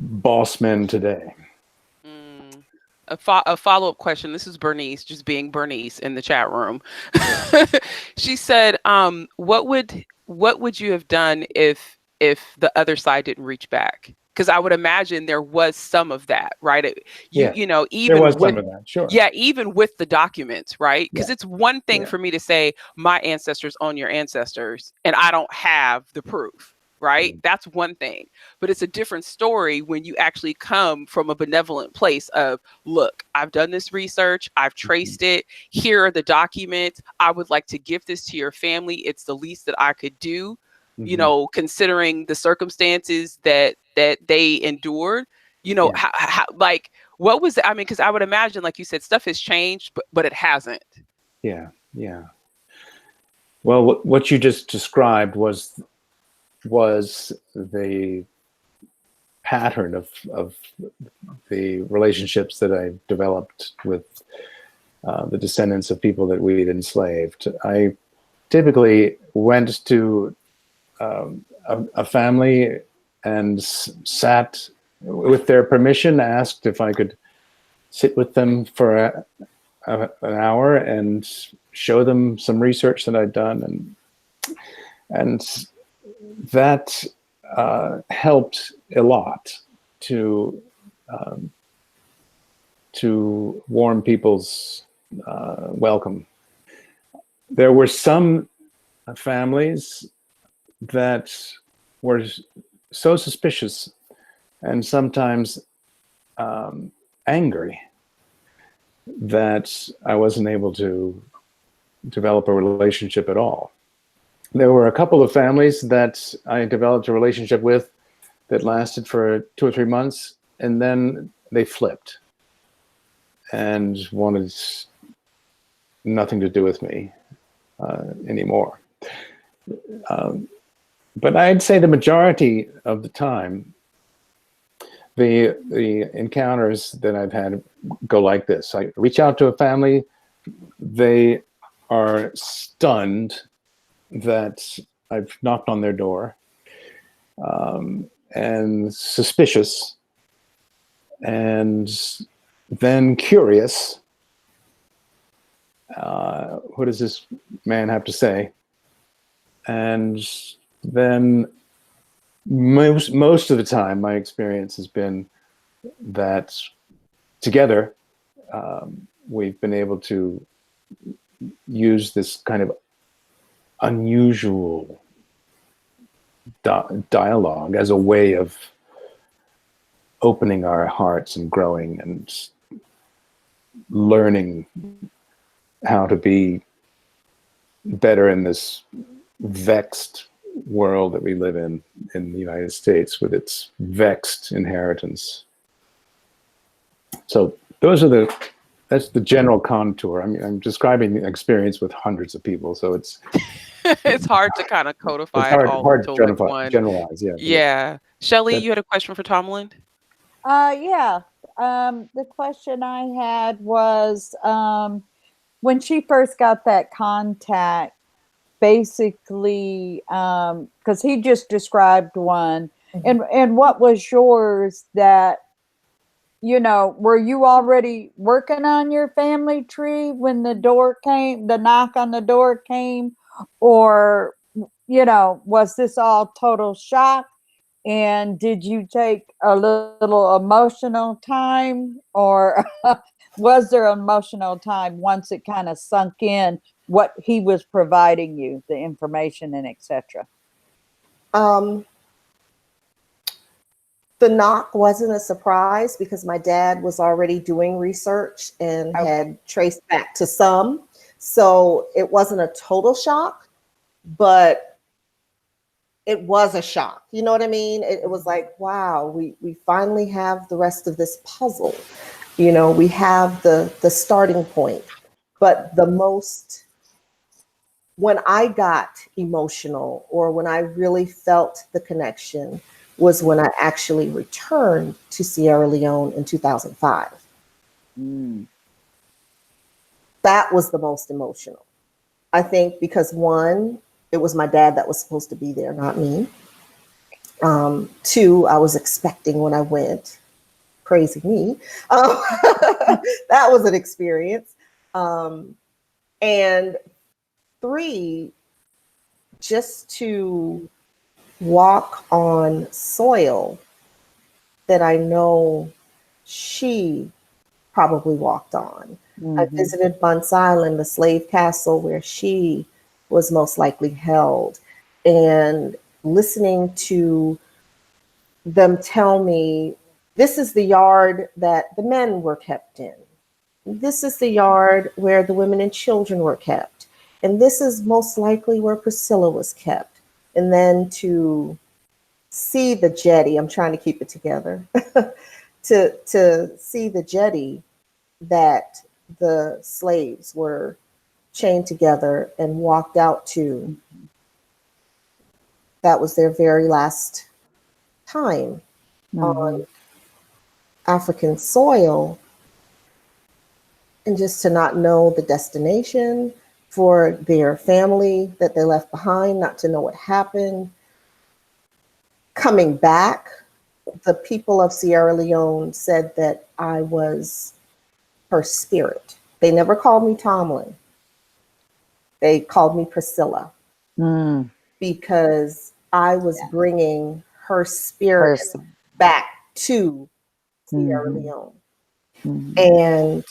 boss men today. A follow-up question. This is Bernice, just being Bernice in the chat room. She said, what would you have done if the other side didn't reach back? Because I would imagine there was some of that, right? Even there was some of that, sure. Yeah, even with the documents, right? Because it's one thing Yeah. for me to say my ancestors own your ancestors, and I don't have the proof, right? That's one thing. But it's a different story when you actually come from a benevolent place of, look, I've done this research, I've traced it, here are the documents, I would like to give this to your family. It's the least that I could do, considering the circumstances that they endured, how like, what was, because I would imagine, like you said, stuff has changed, but it hasn't. Yeah. Well, what you just described was the pattern of the relationships that I developed with the descendants of people that we'd enslaved. I typically went to a family and sat, with their permission, asked if I could sit with them for an hour and show them some research that I'd done, and that helped a lot to warm people's welcome. There were some families that were so suspicious and sometimes angry that I wasn't able to develop a relationship at all. There were a couple of families that I developed a relationship with that lasted for 2 or 3 months, and then they flipped and wanted nothing to do with me anymore. But I'd say the majority of the time, the encounters that I've had go like this. I reach out to a family, they are stunned that I've knocked on their door, and suspicious, and then curious. What does this man have to say? And then most of the time, my experience has been that together we've been able to use this kind of unusual dialogue as a way of opening our hearts and growing and learning how to be better in this vexed world that we live in the United States with its vexed inheritance. So that's the general contour. I mean, I'm describing the experience with hundreds of people, so it's it's hard to kind of codify hard, it all hard into to like one. generalize. Yeah. Yeah. Shelley, you had a question for Tomlin? Yeah. The question I had was when she first got that contact, basically, because he just described one, and what was yours that, you know, were you already working on your family tree when the knock on the door came, or, you know, was this all total shock? And did you take a little emotional time, or was there emotional time once it kind of sunk in what he was providing you, the information and etc.? The knock wasn't a surprise because my dad was already doing research and had traced back to some. So it wasn't a total shock, but it was a shock. You know what I mean? It was like, wow, we finally have the rest of this puzzle. You know, we have the starting point. But when I got emotional or when I really felt the connection was when I actually returned to Sierra Leone in 2005. That was the most emotional. I think because one, it was my dad that was supposed to be there, not me. Two, I was expecting when I went, crazy me. That was an experience. And three, just to walk on soil that I know she probably walked on. I visited Bunce Island, the slave castle where she was most likely held, and listening to them tell me, this is the yard that the men were kept in. This is the yard where the women and children were kept. And this is most likely where Priscilla was kept. And then to see the jetty, I'm trying to keep it together, to see the jetty that the slaves were chained together and walked out to. That was their very last time on African soil. And just to not know the destination for their family that they left behind, not to know what happened. Coming back, the people of Sierra Leone said that I was her spirit. They never called me Tomlin. They called me Priscilla because I was bringing her spirit back to Sierra Leone. And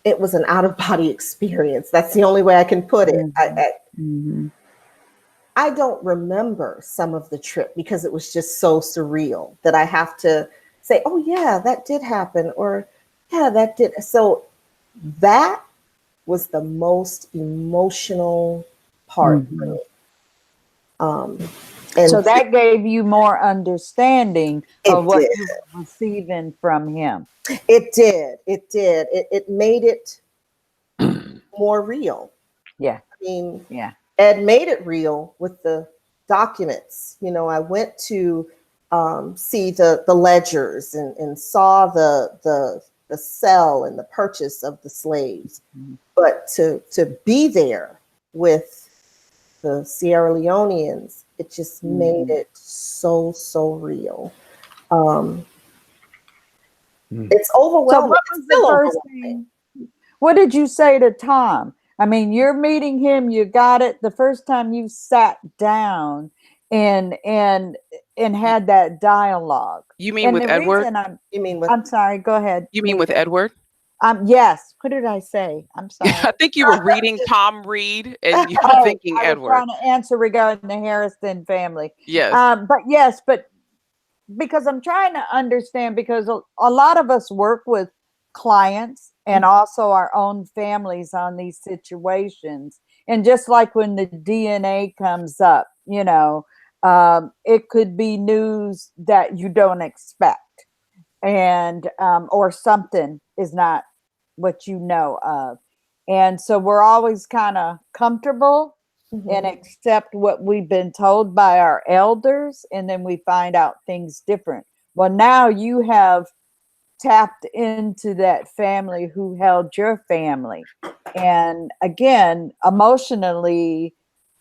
it was an out-of-body experience. That's the only way I can put it. I don't remember some of the trip because it was just so surreal that I have to say, oh yeah, that did happen, or yeah, that did. So that was the most emotional part for me. And so that gave you more understanding of what did. you were receiving from him. It did. It did. It made it more real. Yeah. I mean, yeah. Ed made it real with the documents. You know, I went to see the ledgers and saw the sale and the purchase of the slaves. But to be there with the Sierra Leoneans It just made it so real. It's overwhelming. So what was the first thing? What did you say to Tom? I mean, you're meeting him, you got it the first time you sat down and had that dialogue. You mean with Edward? I'm sorry, go ahead. You mean with Edward? Yes. What did I say? I'm sorry. I think you were reading Tom read and you were thinking Edward. I was trying to answer regarding the Harrison family. Yes. But because I'm trying to understand, because a lot of us work with clients and also our own families on these situations. And just like when the DNA comes up, you know, it could be news that you don't expect, and or something is not what you know of. And so we're always kind of comfortable and accept what we've been told by our elders, and then we find out things different. Well, now you have tapped into that family who held your family. And again, emotionally,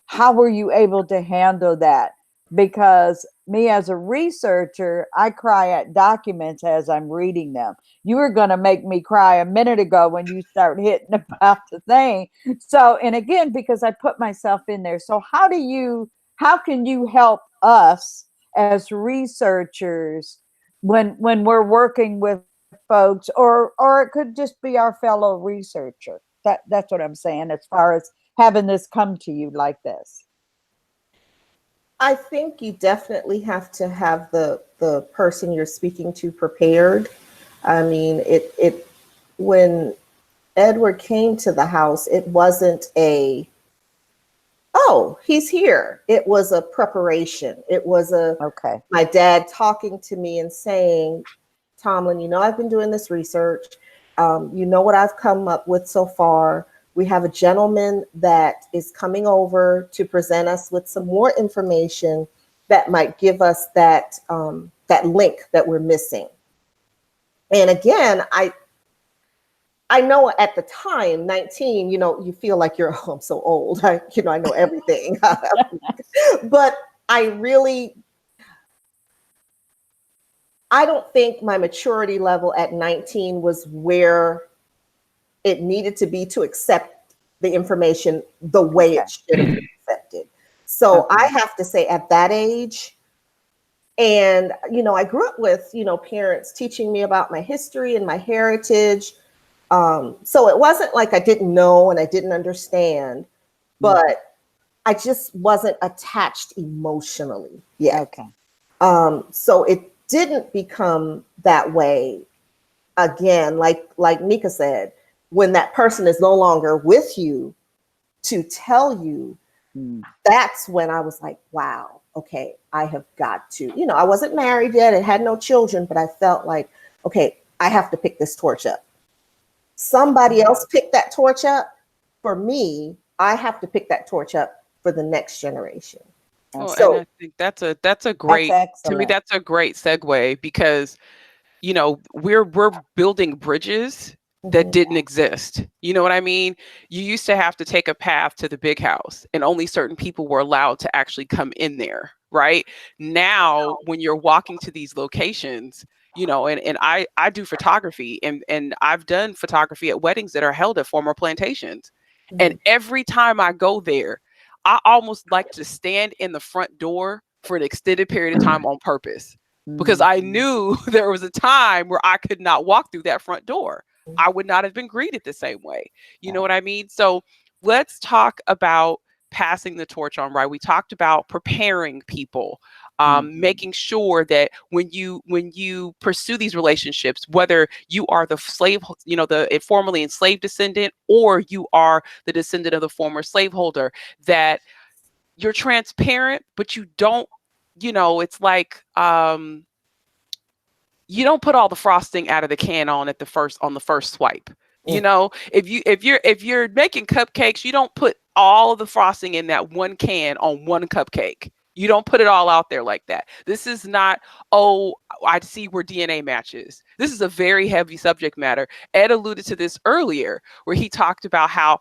how were you able to handle that? Because me as a researcher, I cry at documents as I'm reading them. You were going to make me cry a minute ago when you start hitting about the thing. So, and again, because I put myself in there. So how can you help us as researchers when we're working with folks, or it could just be our fellow researcher? That's what I'm saying, as far as having this come to you like this. I think you definitely have to have the person you're speaking to prepared. I mean, when Edward came to the house, it wasn't oh, he's here. It was a preparation. It was my dad talking to me and saying, Tomlin, you know, I've been doing this research. You know what I've come up with so far. We have a gentleman that is coming over to present us with some more information that might give us that link that we're missing. And again, I know at the time, 19, you know, you feel like I'm so old. I know everything. But I don't think my maturity level at 19 was where it needed to be to accept the information the way it should have been accepted. So I have to say, at that age, and, you know, I grew up with, you know, parents teaching me about my history and my heritage. So it wasn't like I didn't know and I didn't understand, but I just wasn't attached emotionally yet. So it didn't become that way again, like Nika said, when that person is no longer with you to tell you, that's when I was like, wow, okay, I have got to, you know, I wasn't married yet and had no children, but I felt like, okay, I have to pick this torch up. Somebody else picked that torch up. For me, I have to pick that torch up for the next generation. So and I think that's a great, to me, that's a great segue, because, you know, we're building bridges that didn't exist. You know what I mean? You used to have to take a path to the big house, and only certain people were allowed to actually come in there, right? Now, when you're walking to these locations, you know, and I do photography, and I've done photography at weddings that are held at former plantations. And every time I go there, I almost like to stand in the front door for an extended period of time on purpose, because I knew there was a time where I could not walk through that front door. I would not have been greeted the same way. You know what I mean? So let's talk about passing the torch on, right? We talked about preparing people, making sure that when you pursue these relationships, whether you are the slave, you know, the formerly enslaved descendant, or you are the descendant of the former slaveholder, that you're transparent, but you don't, you know, it's like, you don't put all the frosting out of the can on the first swipe. You know, if you're making cupcakes, you don't put all of the frosting in that one can on one cupcake. You don't put it all out there like that. This is not, oh, I see where DNA matches. This is a very heavy subject matter. Ed alluded to this earlier, where he talked about how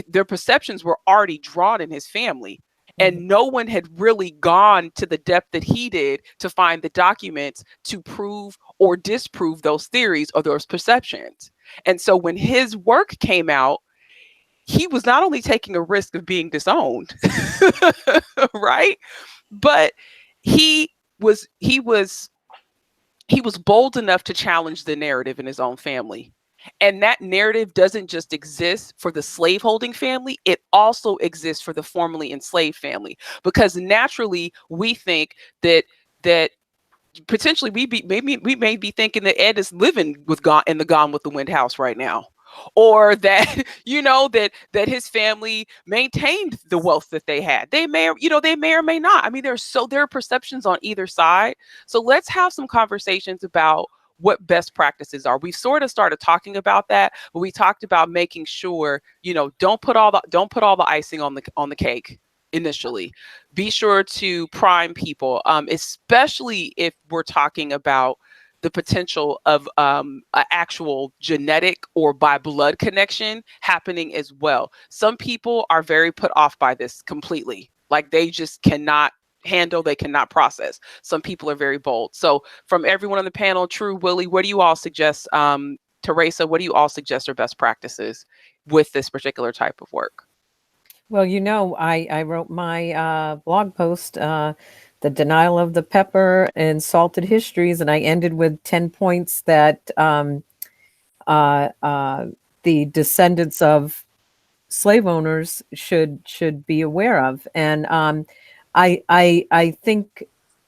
their perceptions were already drawn in his family. And no one had really gone to the depth that he did to find the documents to prove or disprove those theories or those perceptions. And so when his work came out, he was not only taking a risk of being disowned, right? But he was bold enough to challenge the narrative in his own family. And that narrative doesn't just exist for the slaveholding family, it also exists for the formerly enslaved family. Because naturally we think that potentially we may be thinking that Ed is living with in the Gone with the Wind house right now, or that that his family maintained the wealth that they had. They may or may not. I mean, there are perceptions on either side. So let's have some conversations about what best practices are. We sort of started talking about that, but we talked about making sure, don't put all the icing on the cake initially. Be sure to prime people, especially if we're talking about the potential of an actual genetic or by blood connection happening as well. Some people are very put off by this completely. Like they just cannot handle, they cannot process. Some people are very bold. So from everyone on the panel, True, Willie, what do you all suggest? Teresa, what do you all suggest are best practices with this particular type of work? Well, I wrote my blog post, The Denial of the Pepper and Salted Histories, and I ended with 10 points that the descendants of slave owners should be aware of. And I think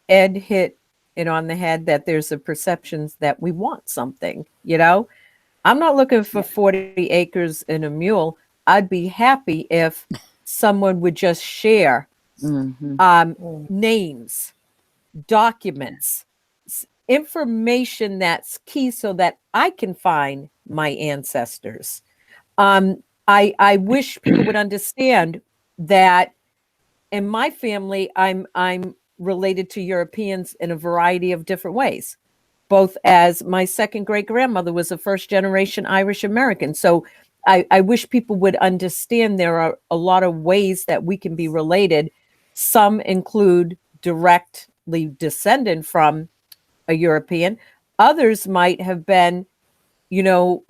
Ed hit it on the head that there's a perceptions that we want something, I'm not looking for 40 acres and a mule. I'd be happy if someone would just share names, documents, information that's key so that I can find my ancestors. I wish people would understand that in my family, I'm related to Europeans in a variety of different ways, both as my second great grandmother was a first generation Irish American. So I wish people would understand there are a lot of ways that we can be related. Some include directly descendant from a European. Others might have been,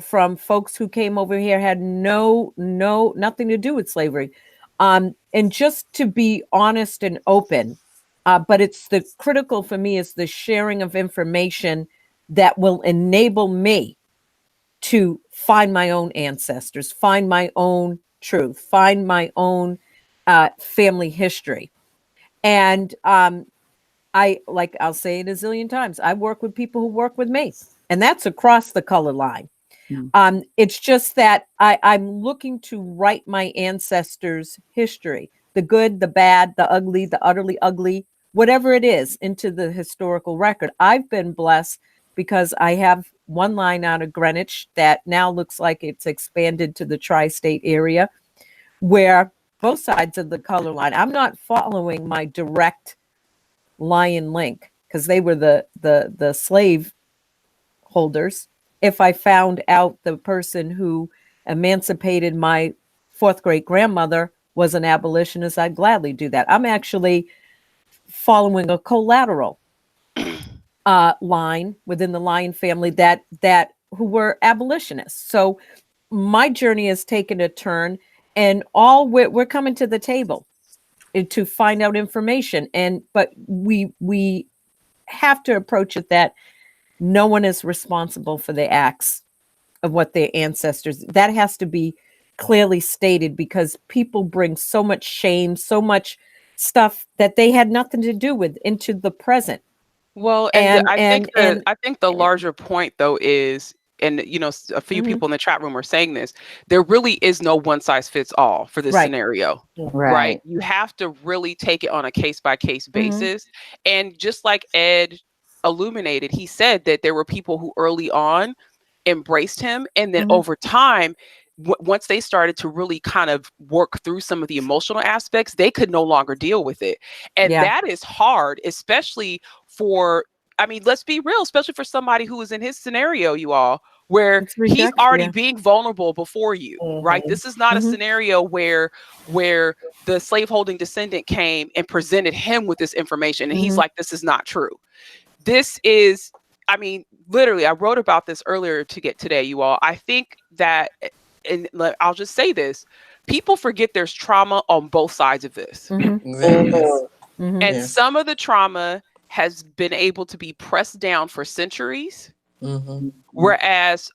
from folks who came over here, had nothing to do with slavery. And just to be honest and open, but it's the critical for me is the sharing of information that will enable me to find my own ancestors, find my own truth, find my own family history. And I'll say it a zillion times, I work with people who work with me, and that's across the color line. It's just that I'm looking to write my ancestors' history, the good, the bad, the ugly, the utterly ugly, whatever it is, into the historical record. I've been blessed because I have one line out of Greenwich that now looks like it's expanded to the tri-state area, where both sides of the color line, I'm not following my direct lion link because they were the slave holders. If I found out the person who emancipated my fourth great grandmother was an abolitionist, I'd gladly do that. I'm actually following a collateral line within the Lion family that who were abolitionists. So my journey has taken a turn, and we're coming to the table to find out information. But we have to approach it that no one is responsible for the acts of what their ancestors. That has to be clearly stated, because people bring so much shame, so much stuff that they had nothing to do with into the present. Well, I think the larger point though is, and a few people in the chat room are saying this, there really is no one size fits all for this scenario, right? You have to really take it on a case by case basis. And just like Ed illuminated, he said that there were people who early on embraced him, and then over time, once they started to really kind of work through some of the emotional aspects, they could no longer deal with it. And that is hard, especially for, let's be real, especially for somebody who is in his scenario, you all, where It's he's reject, already yeah. being vulnerable before you, right? This is not a scenario where the slaveholding descendant came and presented him with this information and he's like, this is not true. This is, I mean, literally, I wrote about this earlier today, you all. I think that, and I'll just say this, people forget there's trauma on both sides of this. Yes. And Yes. some of the trauma has been able to be pressed down for centuries, whereas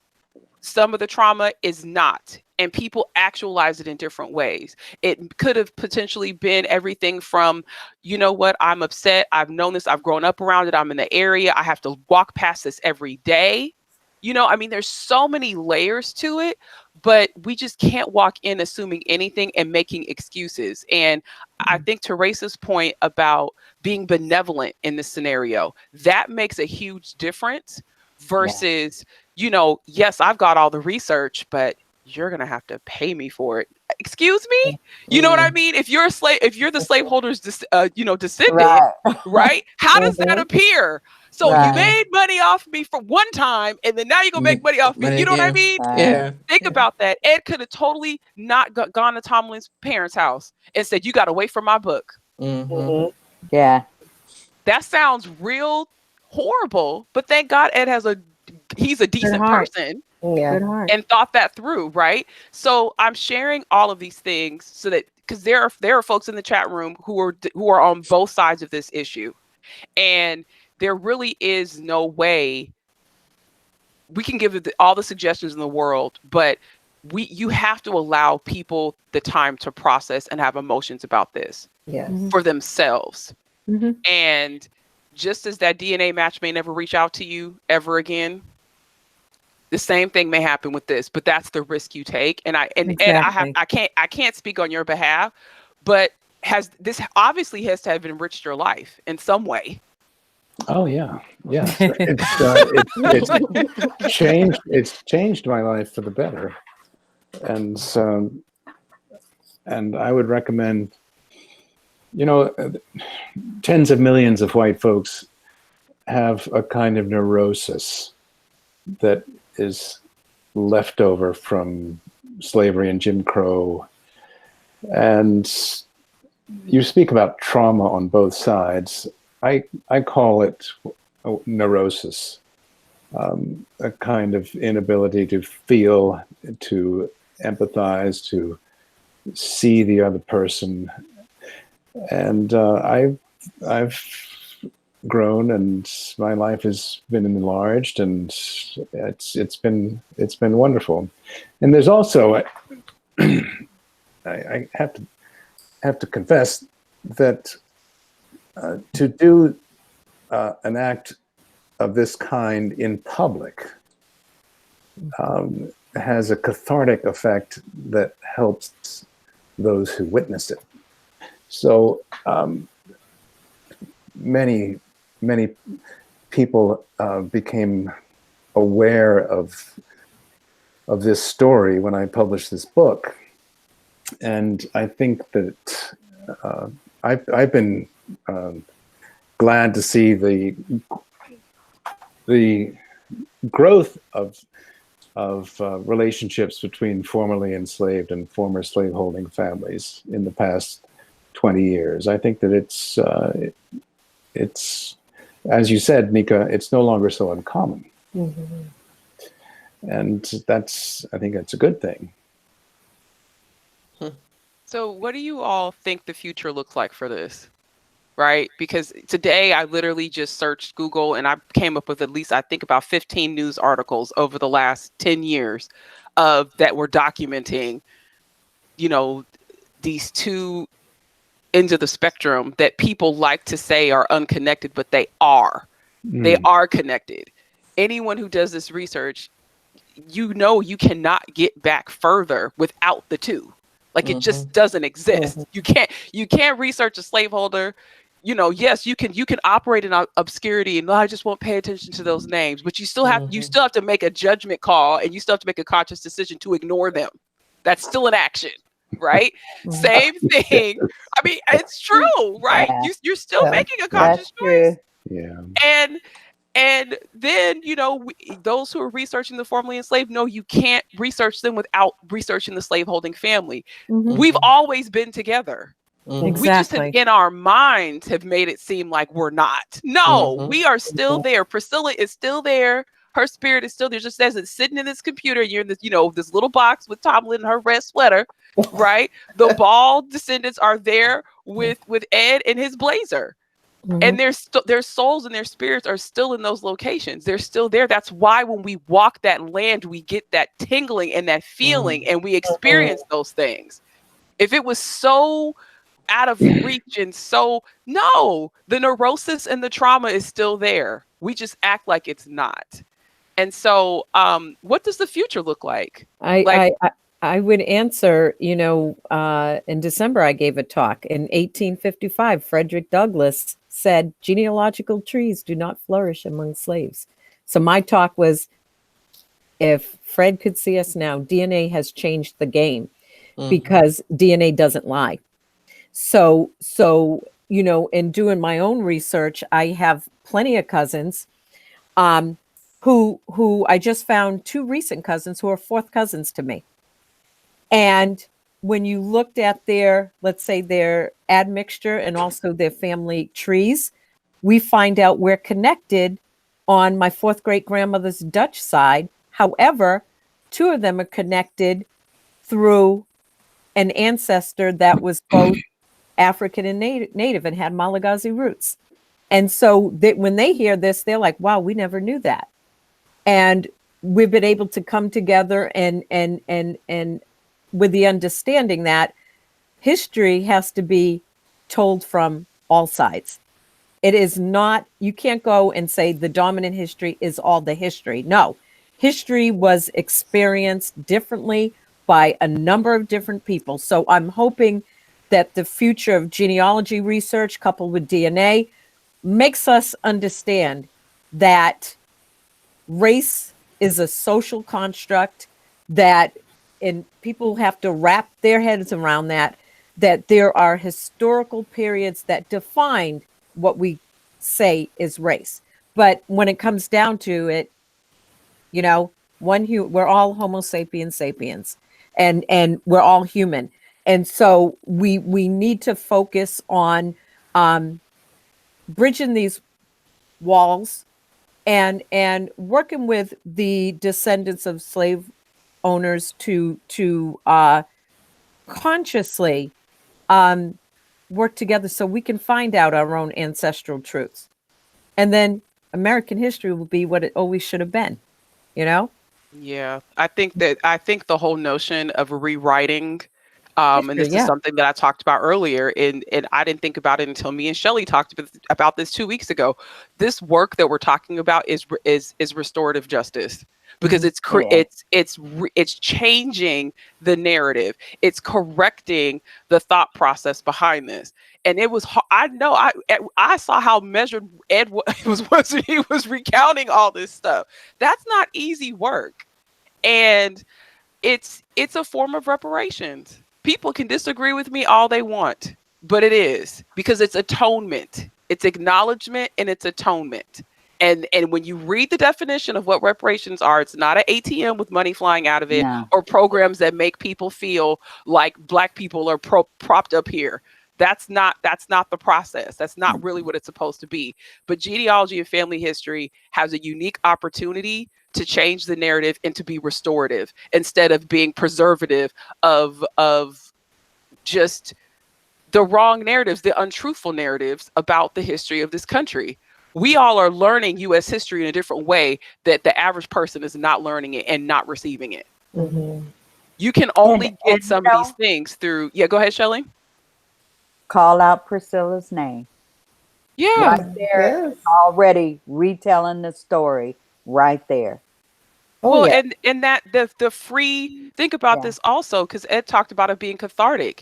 some of the trauma is not. And people actualize it in different ways. It could have potentially been everything from, you know what, I'm upset. I've known this. I've grown up around it. I'm in the area. I have to walk past this every day. You know, I mean, there's so many layers to it, but we just can't walk in assuming anything and making excuses. And I think Teresa's point about being benevolent in this scenario, that makes a huge difference versus, you know, yes, I've got all the research, but you're going to have to pay me for it. Excuse me? You know what I mean? If you're a slave, if you're the slaveholder's, descendant, right? How does that appear? So you made money off me for one time, and then now you're going to make money off me. You know what I mean? Yeah. Think about that. Ed could have totally not gone to Tomlin's parents' house and said, you got to wait for my book. Yeah. That sounds real horrible, but thank God Ed he's a decent person. And thought that through, right? So I'm sharing all of these things so that, because there are folks in the chat room who are on both sides of this issue, and there really is no way we can give all the suggestions in the world, but you have to allow people the time to process and have emotions about this for themselves. And just as that DNA match may never reach out to you ever again, the same thing may happen with this, but that's the risk you take. And I can't speak on your behalf, but this obviously has to have enriched your life in some way. Oh yeah, yes. It's changed my life for the better, and I would recommend. You know, tens of millions of white folks have a kind of neurosis that is left over from slavery and Jim Crow. And you speak about trauma on both sides. I call it neurosis, a kind of inability to feel, to empathize, to see the other person. And I've grown, and my life has been enlarged, and it's been wonderful. And there's also I have to confess that to do an act of this kind in public has a cathartic effect that helps those who witness it. So many people became aware of this story when I published this book, and I think that I've been glad to see the growth of relationships between formerly enslaved and former slaveholding families in the past 20 years. I think that it's, as you said, Nika, it's no longer so uncommon. And I think that's a good thing. So what do you all think the future looks like for this? Right? Because today I literally just searched Google and I came up with at least, I think, about 15 news articles over the last 10 years that were documenting, these two ends of the spectrum that people like to say are unconnected, but they are. They are connected. Anyone who does this research, you cannot get back further without the two. Like it just doesn't exist. You can't research a slaveholder. Yes, you can operate in obscurity and I just won't pay attention to those names, but you still have to make a judgment call and you still have to make a conscious decision to ignore them. That's still an action, right? Same thing. I mean, it's true, right? You're still making a conscious choice. Yeah. And And then, those who are researching the formerly enslaved know you can't research them without researching the slaveholding family. We've always been together. We just have, Exactly. in our minds, have made it seem like we're not. No, we are still there. Priscilla is still there. Her spirit is still there. Just as it's sitting in this computer, you're in this, this little box with Tomlin and her red sweater, right? The bald descendants are there with Ed and his blazer. And their souls and their spirits are still in those locations. They're still there. That's why when we walk that land, we get that tingling and that feeling, and we experience those things. If it was so out of reach and no, the neurosis and the trauma is still there. We just act like it's not. And so, what does the future look like? I would answer, in December, I gave a talk in 1855. Frederick Douglass said genealogical trees do not flourish among slaves. So my talk was, if Fred could see us now, DNA has changed the game because DNA doesn't lie. So, in doing my own research, I have plenty of cousins who I just found 2 recent cousins who are 4th cousins to me. And when you looked at let's say their admixture and also their family trees, we find out we're connected on my 4th great grandmother's Dutch side. However, 2 of them are connected through an ancestor that was both African and native and had Malagasy roots. And so when they hear this, they're like, wow, we never knew that. And we've been able to come together and with the understanding that history has to be told from all sides. It is not, you can't go and say the dominant history is all the history. No, history was experienced differently by a number of different people. So I'm hoping that the future of genealogy research coupled with DNA makes us understand that race is a social construct, and people have to wrap their heads around that there are historical periods that defined what we say is race. But when it comes down to it, we're all Homo sapiens sapiens, and we're all human. And so we need to focus on bridging these walls and working with the descendants of slave owners to consciously work together so we can find out our own ancestral truths. And then American history will be what it always should have been, Yeah, I think the whole notion of rewriting, and this is something that I talked about earlier, and I didn't think about it until me and Shelley talked about this 2 weeks ago. This work that we're talking about is restorative justice, because it's changing the narrative. It's correcting the thought process behind this. And it was, I saw how measured Ed was when he was recounting all this stuff. That's not easy work. And it's a form of reparations. People can disagree with me all they want, but it is, because it's atonement. It's acknowledgement and it's atonement. And when you read the definition of what reparations are, it's not an ATM with money flying out of it, or programs that make people feel like Black people are propped up here. That's not the process. That's not really what it's supposed to be. But genealogy and family history has a unique opportunity to change the narrative and to be restorative instead of being preservative of just the wrong narratives, the untruthful narratives about the history of this country. We all are learning U.S. history in a different way that the average person is not learning it and not receiving it. Mm-hmm. You can only get some of these things through. Yeah, go ahead, Shelley. Call out Priscilla's name. Yeah. Right there, already retelling the story right there. Well, and that the free, think about this also, because Ed talked about it being cathartic.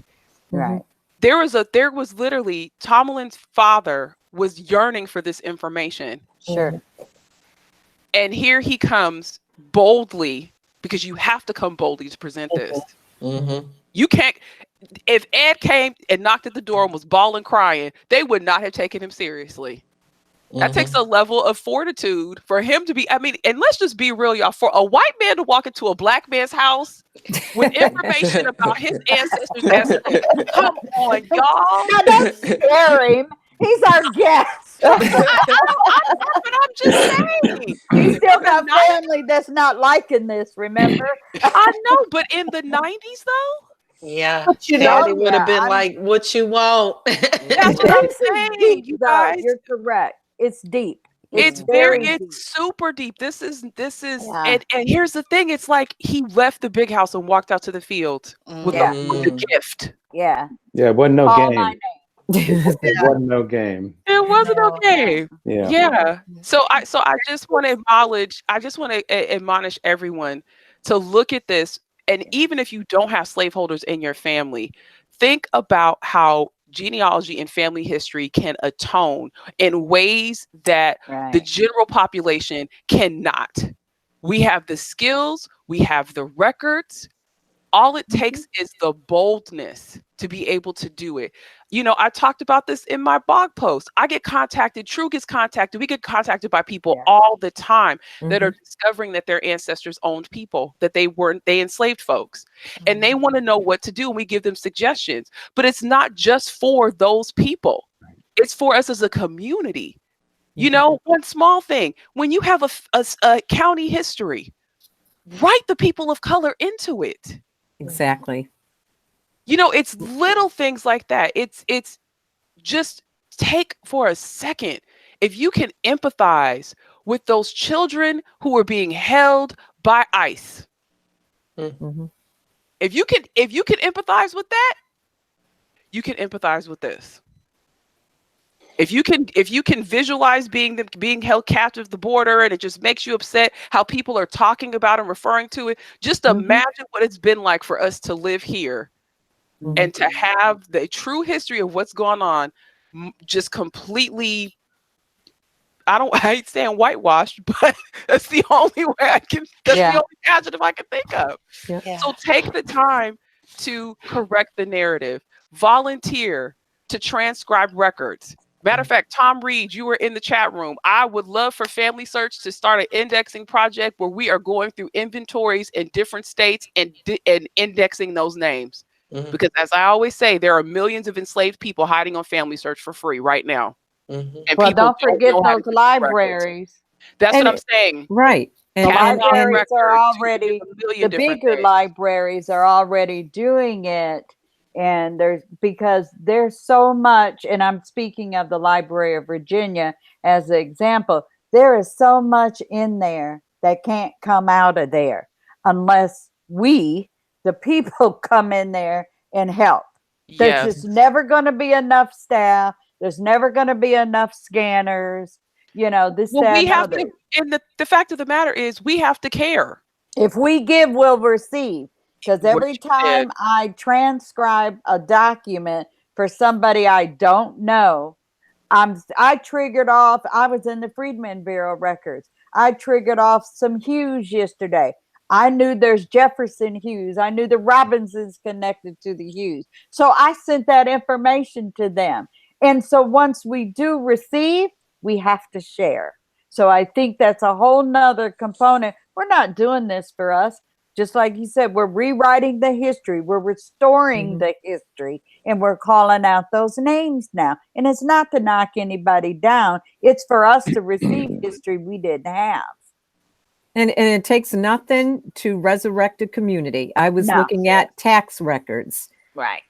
Right. There was literally, Tomalin's father was yearning for this information. Sure. And here he comes boldly, because you have to come boldly to present this. Mm-hmm. You can't, if Ed came and knocked at the door and was bawling, crying, they would not have taken him seriously. That takes a level of fortitude for him to be. I mean, and let's just be real, y'all. For a white man to walk into a black man's house with information about his ancestors as slaves, come on, y'all. Now don't scare him. He's our guest. But I'm just saying. He's still got family that's not liking this, remember? I know, but in the 90s, though, Yeah. But you Daddy know, would have been like, what you want? that's what I'm This is saying, deep, you though. guys. You're correct. It's deep. It's very very, deep. it's super deep. This is, Yeah. and here's the thing. It's like he left the big house and walked out to the field with, Yeah. with the gift. Yeah. Yeah, it wasn't no Call my game. name. It wasn't no game. It wasn't No. okay. Yeah. Yeah. So I just want to acknowledge, I just want to admonish everyone to look at this. And even if you don't have slaveholders in your family, think about how genealogy and family history can atone in ways that the Right. general population cannot. We have the skills, we have the records. All it takes is the boldness to be able to do it. You know, I talked about this in my blog post. I get contacted, True gets contacted. We get contacted by people Yeah. all the time that are discovering that their ancestors owned people, that they enslaved folks. And they want to know what to do. And we give them suggestions. But it's not just for those people. It's for us as a community. You know, one small thing. When you have a county history, write the people of color into it. Exactly. You know, it's little things like that. It's just take for a second. If you can empathize with those children who are being held by ICE, if you can empathize with that, you can empathize with this. If you can visualize being held captive at the border, and it just makes you upset how people are talking about and referring to it, just imagine what it's been like for us to live here and to have the true history of what's going on, just completely. I hate saying whitewashed, but that's the only way that's the only adjective I can think of. Yeah. So take the time to correct the narrative, volunteer to transcribe records. Matter of fact, Tom Reed, you were in the chat room. I would love for Family Search to start an indexing project where we are going through inventories in different states and indexing those names. Because as I always say, there are millions of enslaved people hiding on Family Search for free right now. And Well, people don't forget know how to those get these records. libraries. That's And what I'm saying. Right. The And libraries are records, already, a million the different bigger things. libraries are already doing it. And because there's so much, and I'm speaking of the Library of Virginia as an example, there is so much in there that can't come out of there unless we, the people, come in there and help. There's Yes. just never going to be enough staff. There's never going to be enough scanners. You know, this, Well, that, we and have other. to, and the fact of the matter is we have to care. If we give, we'll receive. Because What every you time did. I transcribe a document for somebody I don't know, I triggered off. I was in the Freedmen Bureau records. I triggered off some Hughes yesterday. I knew there's Jefferson Hughes. I knew the Robinsons connected to the Hughes. So I sent that information to them. And so once we do receive, we have to share. So I think that's a whole nother component. We're not doing this for us. Just like you said, we're rewriting the history. We're restoring the history, and we're calling out those names now. And it's not to knock anybody down. It's for us to receive history we didn't have. And it takes nothing to resurrect a community. I was No. looking at tax records Right.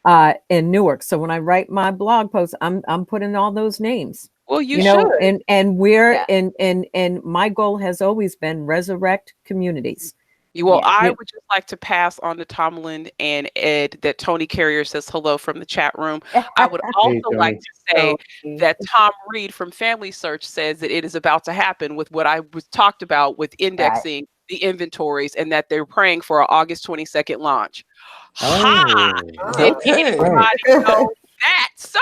in Newark. So when I write my blog post, I'm putting all those names. Well, you know, should. and we're Yeah. and my goal has always been resurrect communities. Well, Yeah. I would just like to pass on to Tomlin and Ed that Tony Carrier says hello from the chat room. I would also Tony. like to say that Tom Reed from Family Search says that it is about to happen with what I was talked about with indexing the inventories, and that they're praying for an August 22nd launch. Ha! Did anybody know that? So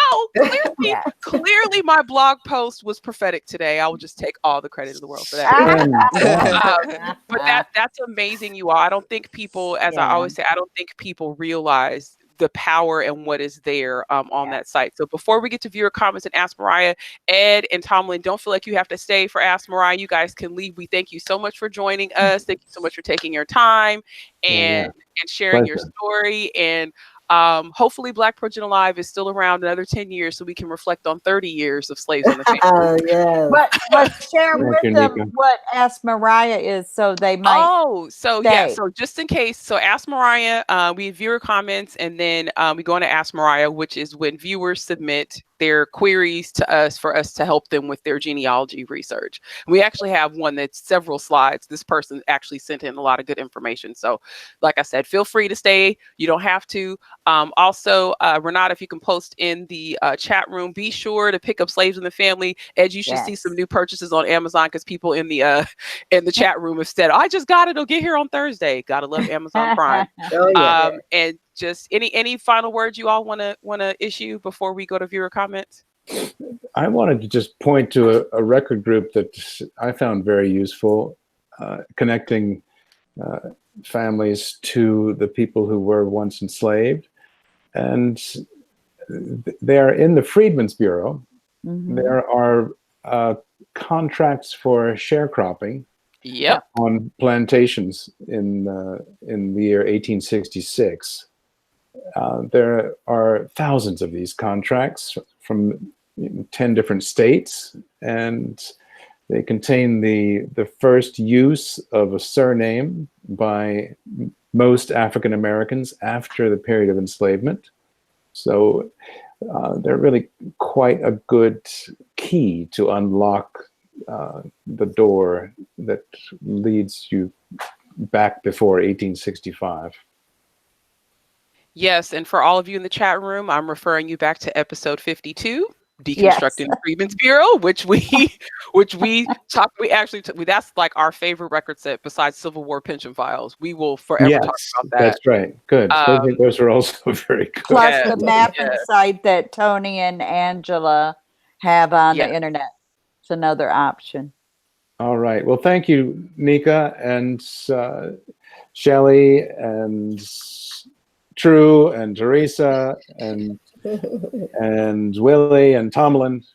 clearly my blog post was prophetic today. I will just take all the credit in the world for that. But that's amazing, you all. I don't think people, as I always say, I don't think people realize the power and what is there on that site. So before we get to viewer comments and Ask Mariah, Ed and Tomlin, don't feel like you have to stay for Ask Mariah. You guys can leave. We thank you so much for joining us. Thank you so much for taking your time and sharing your story. And hopefully BlackProGen Alive is still around another 10 years so we can reflect on 30 years of slaves in the family. Yes. But share with them what Ask Mariah is so they might so just in case, so Ask Mariah, we have viewer comments, and then we go into Ask Mariah, which is when viewers submit their queries to us for us to help them with their genealogy research. We actually have one that's several slides. This person actually sent in a lot of good information. So like I said, feel free to stay. You don't have to. Also, Renata, if you can post in the chat room, be sure to pick up Slaves in the Family. Ed, you should see some new purchases on Amazon because people in the chat room have said, I just got it. It'll get here on Thursday. Gotta love Amazon Prime. And just any final words you all want to issue before we go to viewer comments? I wanted to just point to a record group that I found very useful, connecting families to the people who were once enslaved. And they are in the Freedmen's Bureau. Mm-hmm. There are contracts for sharecropping on plantations in the year 1866. There are thousands of these contracts from 10 different states, and they contain the first use of a surname by most African Americans after the period of enslavement. So they're really quite a good key to unlock the door that leads you back before 1865. Yes, and for all of you in the chat room, I'm referring you back to episode 52, Deconstructing the Freedmen's Bureau, which we that's like our favorite record set besides Civil War pension files. We will forever talk about that. That's right. Good. Those are also very good. Plus the mapping site that Tony and Angela have on the internet. It's another option. All right. Well, thank you, Nika and Shelley and True and Teresa and Willie and Tomlin.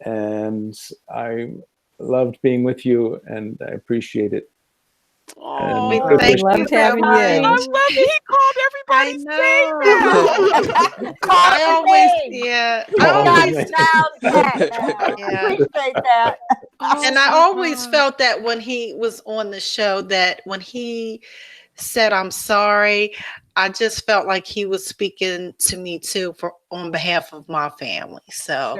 And I loved being with you, and I appreciate it. Oh, I loved having you. I love that he called everybody's name now. Appreciate that. And I always felt that when he was on the show, that when he said I'm sorry, I just felt like he was speaking to me too on behalf of my family. So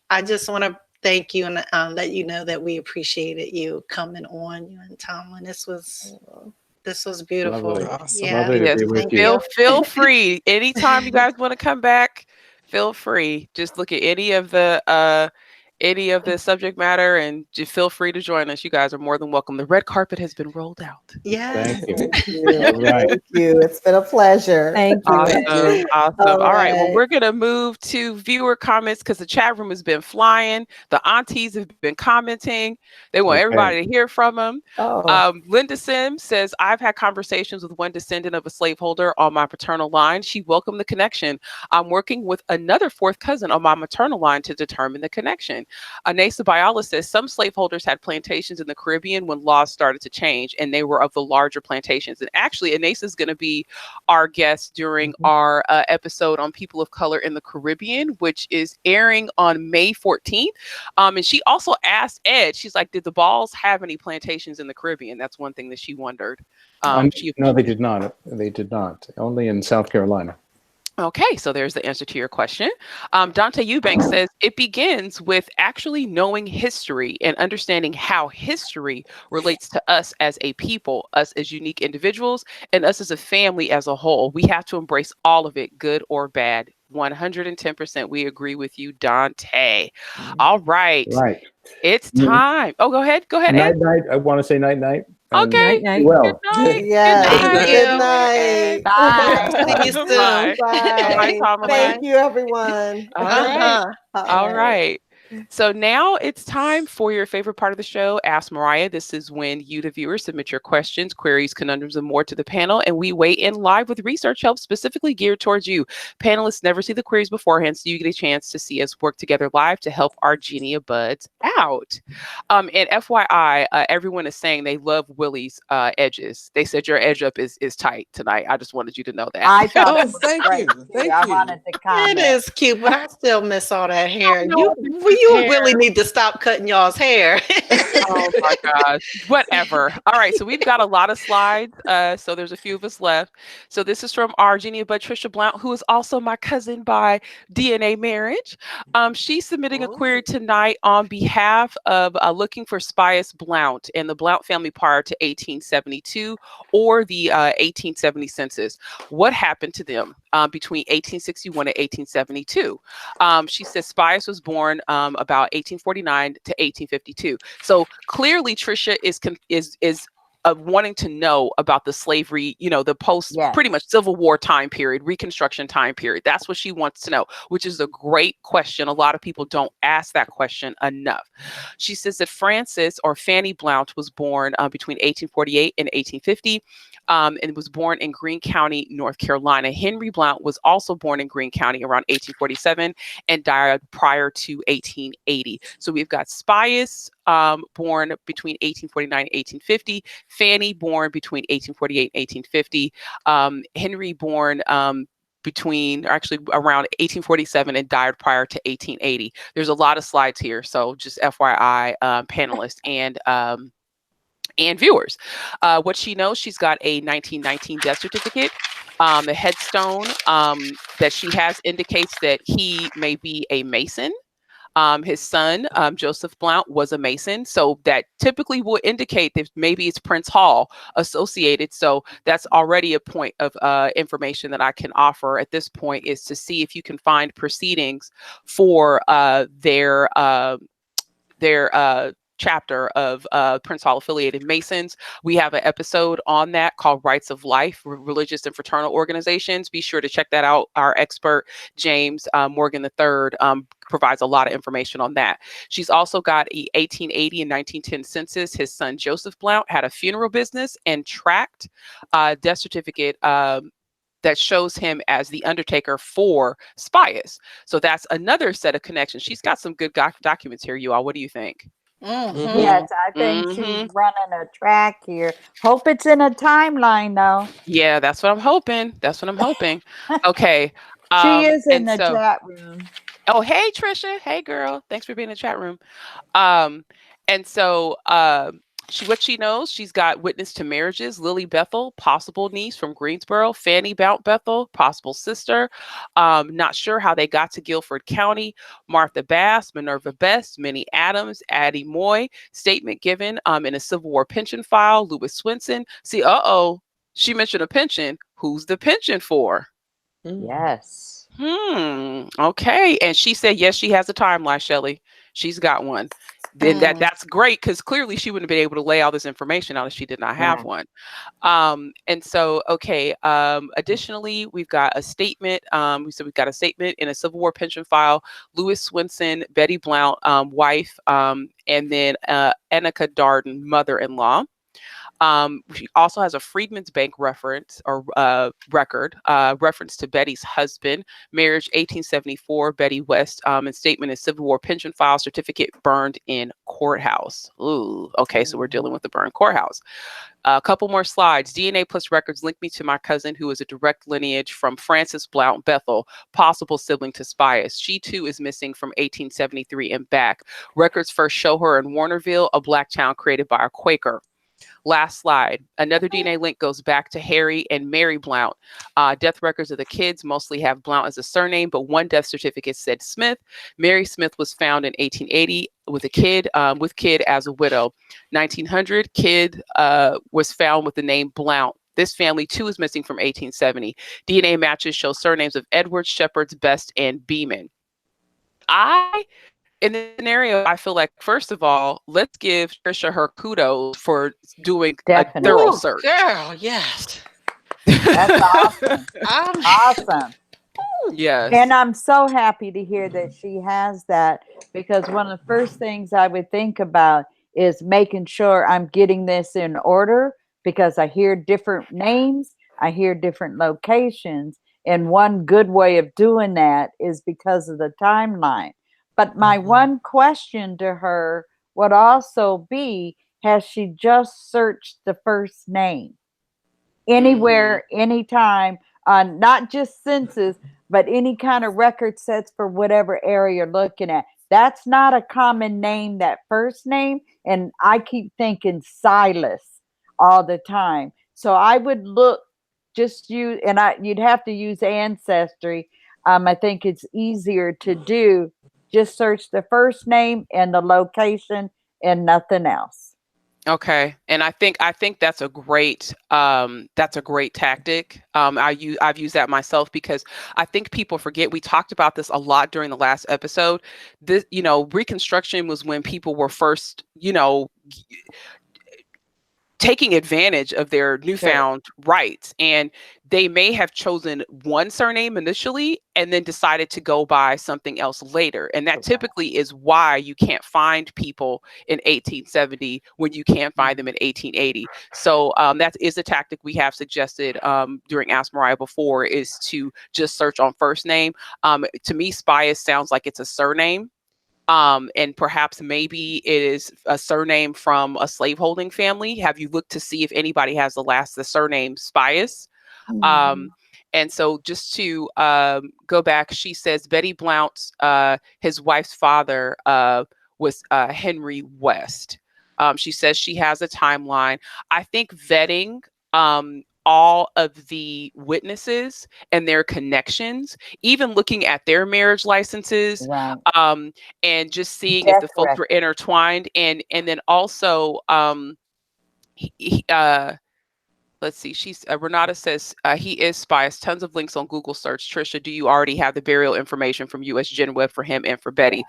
I just want to thank you and let you know that we appreciated you coming on, you and Tomlin. This was beautiful. Lovely. Awesome. Yeah. Lovely to be with you. Feel free. Anytime you guys want to come back, feel free. Just look at any of the subject matter and just feel free to join us. You guys are more than welcome. The red carpet has been rolled out. Yes. Thank you. Right. Thank you. It's been a pleasure. Thank you. Awesome. All right. Well, we're going to move to viewer comments because the chat room has been flying. The aunties have been commenting. They want everybody to hear from them. Linda Sims says, I've had conversations with one descendant of a slaveholder on my paternal line. She welcomed the connection. I'm working with another fourth cousin on my maternal line to determine the connection. Anasa Biala says some slaveholders had plantations in the Caribbean when laws started to change, and they were of the larger plantations. And actually, Anasa is going to be our guest during our episode on people of color in the Caribbean, which is airing on May 14th. And she also asked Ed, she's like, did the Balls have any plantations in the Caribbean? That's one thing that she wondered. No, they did not. They did not. Only in South Carolina. Okay, so there's the answer to your question. Dante Eubanks says, it begins with actually knowing history and understanding how history relates to us as a people, us as unique individuals, and us as a family as a whole. We have to embrace all of it, good or bad. 110%. We agree with you, Dante. All right. Right. It's time. Oh, go ahead. Go ahead, Ed. Night. I want to say night. Okay. Night. Well. Good night. Bye. See you soon. Bye. Bye, Tomlin. Thank you, everyone. All right. So now it's time for your favorite part of the show, Ask Mariah. This is when you, the viewers, submit your questions, queries, conundrums, and more to the panel, and we weigh in live with research help specifically geared towards you. Panelists never see the queries beforehand, so you get a chance to see us work together live to help our Genia buds out. And FYI, everyone is saying they love Willie's edges. They said your edge up is tight tonight. I just wanted you to know that. I thought Oh, it was thank great. you. Thank I you. wanted to comment. It is cute, but I still miss all that hair. know, You really need to stop cutting y'all's hair. Oh my gosh. Whatever. All right. So we've got a lot of slides. So there's a few of us left. So this is from our Genia Bud Trisha Blount, who is also my cousin by DNA marriage. She's submitting a query tonight on behalf of looking for Spias Blount and the Blount family prior to 1872 or the 1870 census. What happened to them between 1861 and 1872? She says Spias was born about 1849 to 1852. So clearly, Trisha is wanting to know about the slavery, the post pretty much Civil War time period, Reconstruction time period. That's what she wants to know, which is a great question. A lot of people don't ask that question enough. She says that Frances or Fanny Blount was born between 1848 and 1850. And was born in Greene County, North Carolina. Henry Blount was also born in Greene County around 1847 and died prior to 1880. So we've got Spias born between 1849 and 1850, Fanny born between 1848 and 1850, Henry born actually around 1847 and died prior to 1880. There's a lot of slides here, so just FYI, panelists and viewers. What she knows, she's got a 1919 death certificate. The headstone that she has indicates that he may be a Mason. His son, Joseph Blount, was a Mason. So that typically will indicate that maybe it's Prince Hall associated. So that's already a point of information that I can offer at this point, is to see if you can find proceedings for their chapter of Prince Hall affiliated Masons. We have an episode on that called Rights of Life, Religious and Fraternal Organizations. Be sure to check that out. Our expert, James Morgan III, provides a lot of information on that. She's also got a 1880 and 1910 census. His son, Joseph Blount, had a funeral business and tract death certificate that shows him as the undertaker for Spias. So that's another set of connections. She's got some good documents here, you all. What do you think? Mm-hmm. Yes, I think she's running a track here. Hope it's in a timeline, though. Yeah, that's what I'm hoping. Okay. She is in the chat room. Oh, hey, Trisha. Hey, girl. Thanks for being in the chat room. And so what she knows, she's got witness to marriages: Lily Bethel, possible niece from Greensboro; Fanny Blount Bethel, possible sister. Not sure how they got to Guilford County; Martha Bass, Minerva Best, Minnie Adams, Addie Moy. Statement given in a Civil War pension file: Lewis Swinson. See, she mentioned a pension. Who's the pension for? Yes. Okay. And she said, yes, she has a timeline, Shelley. She's got one. Then that's great, because clearly she wouldn't have been able to lay all this information out if she did not have one. And so, okay. Additionally, we've got a statement. We've got a statement in a Civil War pension file: Lewis Swinson, Betty Blount, wife, and then Danica Darden, mother-in-law. She also has a Freedmen's Bank reference or record, reference to Betty's husband, marriage 1874, Betty West, and statement in Civil War pension file, certificate burned in courthouse. Ooh, okay, so we're dealing with the burned courthouse. A couple more slides. DNA plus records link me to my cousin, who is a direct lineage from Frances Blount Bethel, possible sibling to Spias. She too is missing from 1873 and back. Records first show her in Warnerville, a black town created by a Quaker. Last slide. Another DNA link goes back to Harry and Mary Blount. Death records of the kids mostly have Blount as a surname, but one death certificate said Smith. Mary Smith was found in 1880 with kid as a widow. 1900, kid was found with the name Blount. This family too is missing from 1870. DNA matches show surnames of Edwards, Shepherds, Best, and Beeman. In this scenario, I feel like, first of all, let's give Trisha her kudos for doing a thorough search. Girl, yes. That's awesome. Awesome. Yes. And I'm so happy to hear that she has that, because one of the first things I would think about is making sure I'm getting this in order, because I hear different names, I hear different locations. And one good way of doing that is because of the timeline. But my one question to her would also be, has she just searched the first name? Anywhere, anytime, on not just census, but any kind of record sets for whatever area you're looking at. That's not a common name, that first name. And I keep thinking Silas all the time. So I would look, just use, and you'd have to use Ancestry. I think it's easier to do. Just search the first name and the location and nothing else. Okay, and I think that's a great tactic. I've used that myself, because I think people forget, we talked about this a lot during the last episode. This, Reconstruction was when people were first, taking advantage of their newfound rights, and they may have chosen one surname initially and then decided to go by something else later, and that typically is why you can't find people in 1870 when you can't find them in 1880. So that is a tactic we have suggested during Ask Mariah before, is to just search on first name. To me, Spias sounds like it's a surname. And perhaps maybe it is a surname from a slaveholding family. Have you looked to see if anybody has the surname Spias? And so just to go back, she says Betty Blount, his wife's father, was Henry West. She says she has a timeline. I think vetting all of the witnesses and their connections, even looking at their marriage licenses, Right. and just seeing if the folks were intertwined, and then also let's see, she's Renata says he is Spies. Tons of links on Google search. Trisha, do you already have the burial information from US Gen Web for him and for Betty?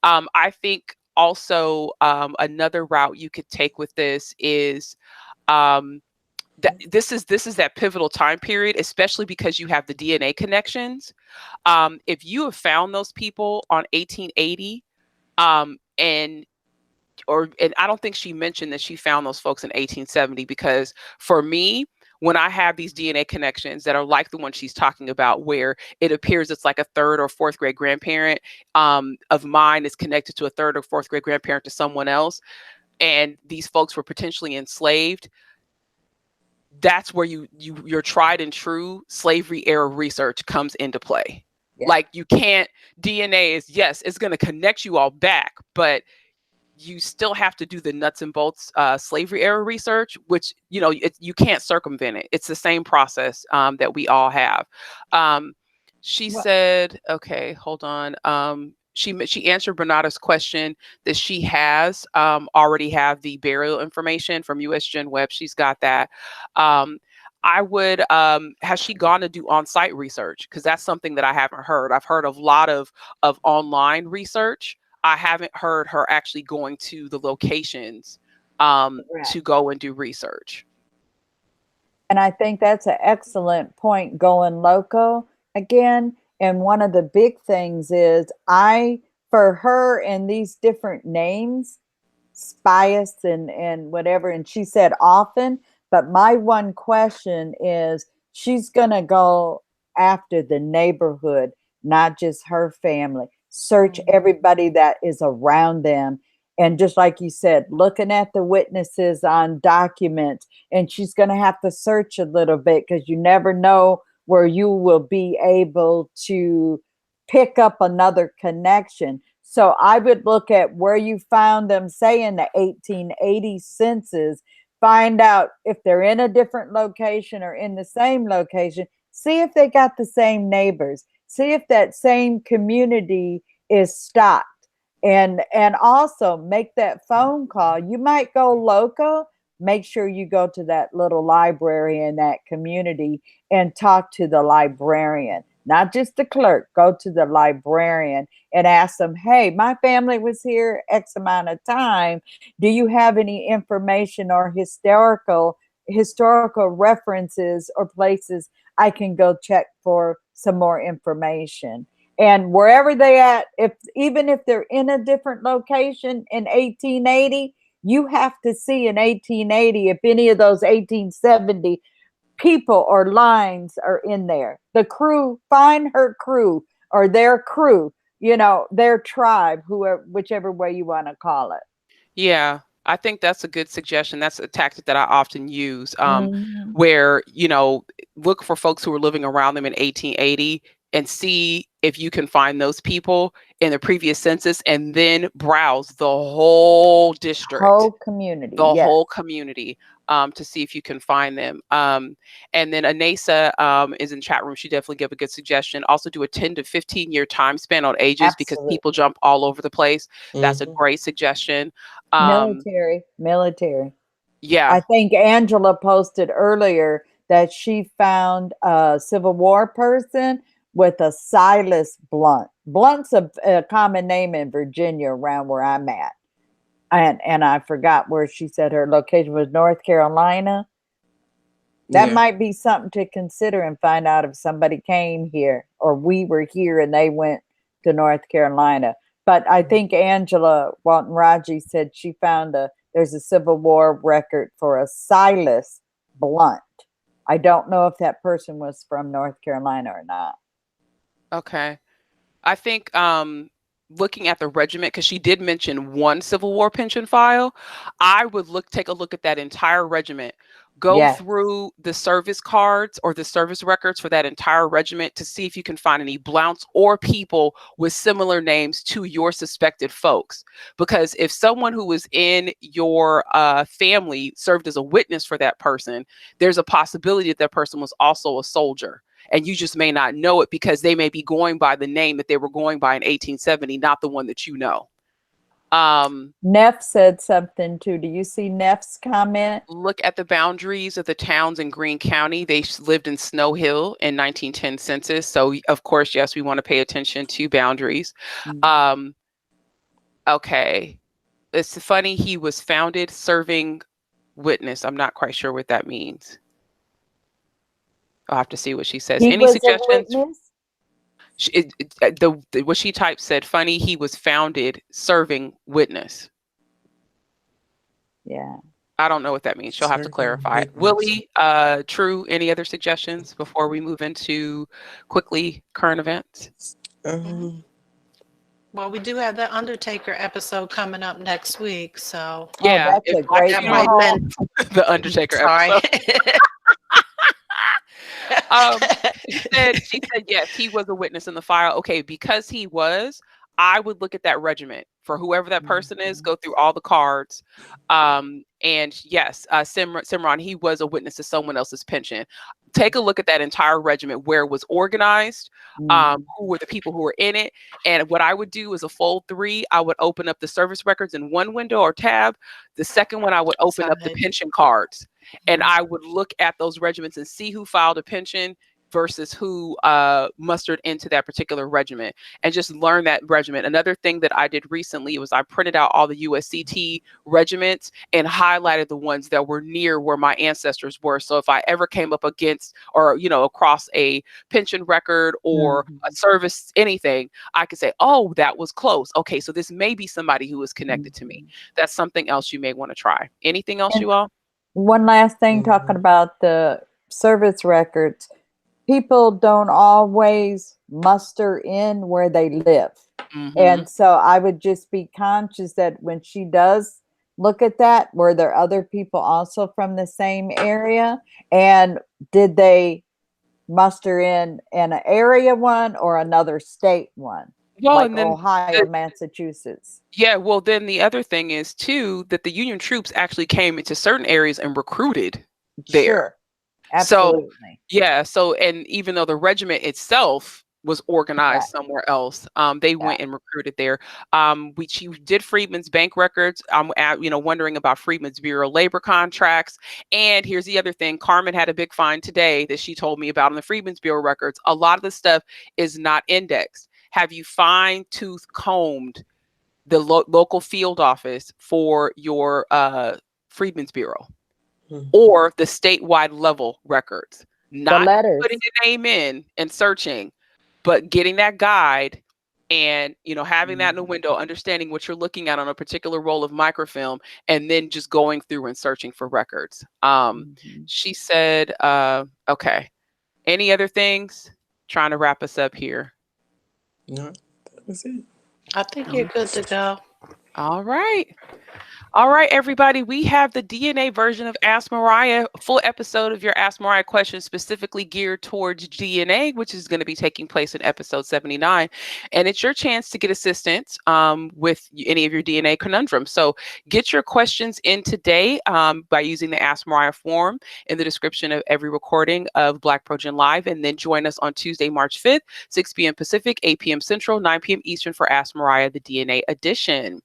I think also another route you could take with this is this is that pivotal time period, especially because you have the DNA connections. If you have found those people on 1880, and I don't think she mentioned that she found those folks in 1870, because for me, when I have these DNA connections that are like the one she's talking about, where it appears it's like a third or fourth great grandparent of mine is connected to a third or fourth great grandparent to someone else, and these folks were potentially enslaved, that's where your tried and true slavery era research comes into play. Yeah. Like, you can't, DNA is, yes, it's going to connect you all back, but you still have to do the nuts and bolts slavery era research, which, you can't circumvent it. It's the same process that we all have. She said, okay, hold on. She answered Bernarda's question that she has already have the burial information from US Gen Web. She's got that. I would, has she gone to do on-site research? Because that's something that I haven't heard. I've heard of a lot of online research. I haven't heard her actually going to the locations to go and do research. And I think that's an excellent point, going local again. And one of the big things is for her and these different names, Spias and whatever, and she said often, but my one question is, she's going to go after the neighborhood, not just her family. Search everybody that is around them. And just like you said, looking at the witnesses on documents, and she's going to have to search a little bit, because you never know where you will be able to pick up another connection. So I would look at where you found them, say in the 1880 census, find out if they're in a different location or in the same location, see if they got the same neighbors, see if that same community is stocked, and also make that phone call. You might go local, make sure you go to that little library in that community and talk to the librarian, not just the clerk. Go to the librarian and ask them, hey, my family was here X amount of time. Do you have any information or historical references or places I can go check for some more information. And wherever they at, even if they're in a different location in 1880, you have to see in 1880 if any of those 1870 people or lines are in there. The crew, find her crew or their crew, their tribe, whichever way you want to call it. Yeah, I think that's a good suggestion. That's a tactic that I often use, Mhm. where, look for folks who were living around them in 1880 and see if you can find those people in the previous census, and then browse the whole district, Whole community. the Yes. whole community, to see if you can find them. And then Anesa is in chat room. She definitely gave a good suggestion. Also do a 10 to 15 year time span on ages, because Absolutely. people jump all over the place. That's a great suggestion. Military. Yeah. I think Angela posted earlier that she found a Civil War person with a Silas Blunt. Blunt's a common name in Virginia around where I'm at. And I forgot where she said her location was, North Carolina. That might be something to consider and find out if somebody came here or we were here and they went to North Carolina. But I think Angela Walton Raji said she found there's a Civil War record for a Silas Blunt. I don't know if that person was from North Carolina or not. Okay. I think looking at the regiment, because she did mention one Civil War pension file, I would take a look at that entire regiment. Go through the service cards or the service records for that entire regiment to see if you can find any Blounts or people with similar names to your suspected folks. Because if someone who was in your family served as a witness for that person, there's a possibility that that person was also a soldier. And you just may not know it because they may be going by the name that they were going by in 1870, not the one that you know. Neff said something too. Do you see Neff's comment? Look at the boundaries of the towns in Greene County. They lived in Snow Hill in 1910 census. So of course, yes, we want to pay attention to boundaries. Okay. It's funny. He was founded serving witness. I'm not quite sure what that means. I'll have to see what she says. Any suggestions? What she typed said, funny, he was founded serving witness. Yeah. I don't know what that means. She'll have to clarify. Willie, True, any other suggestions before we move into quickly current events? Well, we do have the Undertaker episode coming up next week, so yeah, that's a great one. The Undertaker episode. She said yes, he was a witness in the file. Okay, because he was, I would look at that regiment for whoever that person is, go through all the cards. And yes, Simran, he was a witness to someone else's pension. Take a look at that entire regiment, where it was organized, who were the people who were in it. And what I would do is a fold 3. I would open up the service records in one window or tab. The second one, I would open up the pension cards. And I would look at those regiments and see who filed a pension versus who mustered into that particular regiment, and just learn that regiment. Another thing that I did recently was I printed out all the USCT regiments and highlighted the ones that were near where my ancestors were. So if I ever came up against or, across a pension record or a service, anything, I could say, oh, that was close. Okay, so this may be somebody who is connected to me. That's something else you may want to try. Anything else, you all? One last thing, talking about the service records. People don't always muster in where they live. And so I would just be conscious that when she does look at that, were there other people also from the same area? And did they muster in an area one or another state one? Well, like and then Ohio, Massachusetts. Yeah, well, then the other thing is too that the Union troops actually came into certain areas and recruited there. Sure. Absolutely. So yeah, and even though the regiment itself was organized somewhere else, they went and recruited there. She did Freedmen's Bank records. I'm wondering about Freedmen's Bureau labor contracts. And here's the other thing: Carmen had a big find today that she told me about on the Freedmen's Bureau records. A lot of the stuff is not indexed. Have you fine-tooth combed the local field office for your Freedmen's Bureau or the statewide level records? not letters. putting a name in and searching, but getting that guide and, having that in the window, understanding what you're looking at on a particular roll of microfilm, and then just going through and searching for records. She said, okay. Any other things? Trying to wrap us up here. No, that was it. I think you're good to go. All right. All right, everybody, we have the DNA version of Ask Mariah, a full episode of your Ask Mariah questions specifically geared towards DNA, which is going to be taking place in episode 79. And it's your chance to get assistance with any of your DNA conundrums. So get your questions in today by using the Ask Mariah form in the description of every recording of BlackProGen Live. And then join us on Tuesday, March 5th, 6 p.m. Pacific, 8 p.m. Central, 9 p.m. Eastern for Ask Mariah, the DNA edition.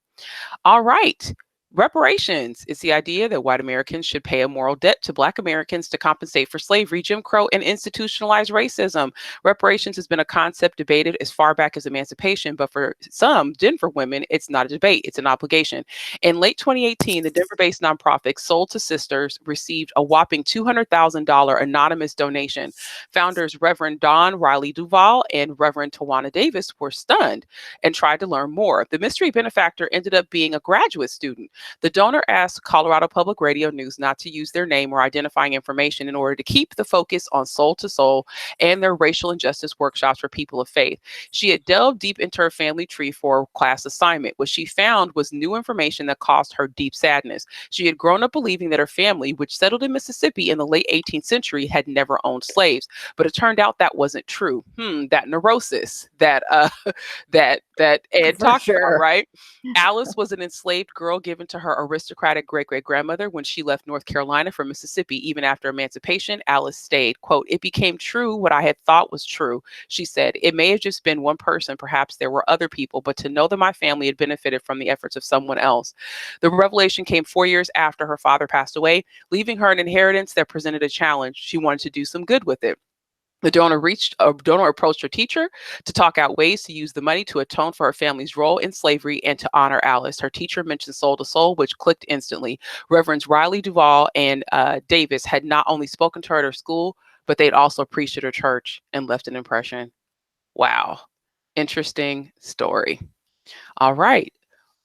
All right. Reparations is the idea that white Americans should pay a moral debt to Black Americans to compensate for slavery, Jim Crow, and institutionalized racism. Reparations has been a concept debated as far back as emancipation, but for some Denver women, it's not a debate, it's an obligation. In late 2018, the Denver-based nonprofit Soul to Sisters received a whopping $200,000 anonymous donation. Founders Reverend Don Riley Duval and Reverend Tawana Davis were stunned and tried to learn more. The mystery benefactor ended up being a graduate student. The donor asked Colorado Public Radio News not to use their name or identifying information in order to keep the focus on Soul to Soul and their racial injustice workshops for people of faith. She had delved deep into her family tree for a class assignment. What she found was new information that caused her deep sadness. She had grown up believing that her family, which settled in Mississippi in the late 18th century, had never owned slaves. But it turned out that wasn't true. That neurosis that Ed talked about, right? Alice was an enslaved girl given to her aristocratic great-great-grandmother when she left North Carolina for Mississippi. Even after emancipation, Alice stayed. Quote, "It became true what I had thought was true," she said. "It may have just been one person. Perhaps there were other people, but to know that my family had benefited from the efforts of someone else." The revelation came 4 years after her father passed away, leaving her an inheritance that presented a challenge. She wanted to do some good with it. The donor approached her teacher to talk out ways to use the money to atone for her family's role in slavery and to honor Alice. Her teacher mentioned Soul to Soul, which clicked instantly. Reverends Riley Duval and Davis had not only spoken to her at her school, but they'd also preached at her church and left an impression. Wow. Interesting story. All right.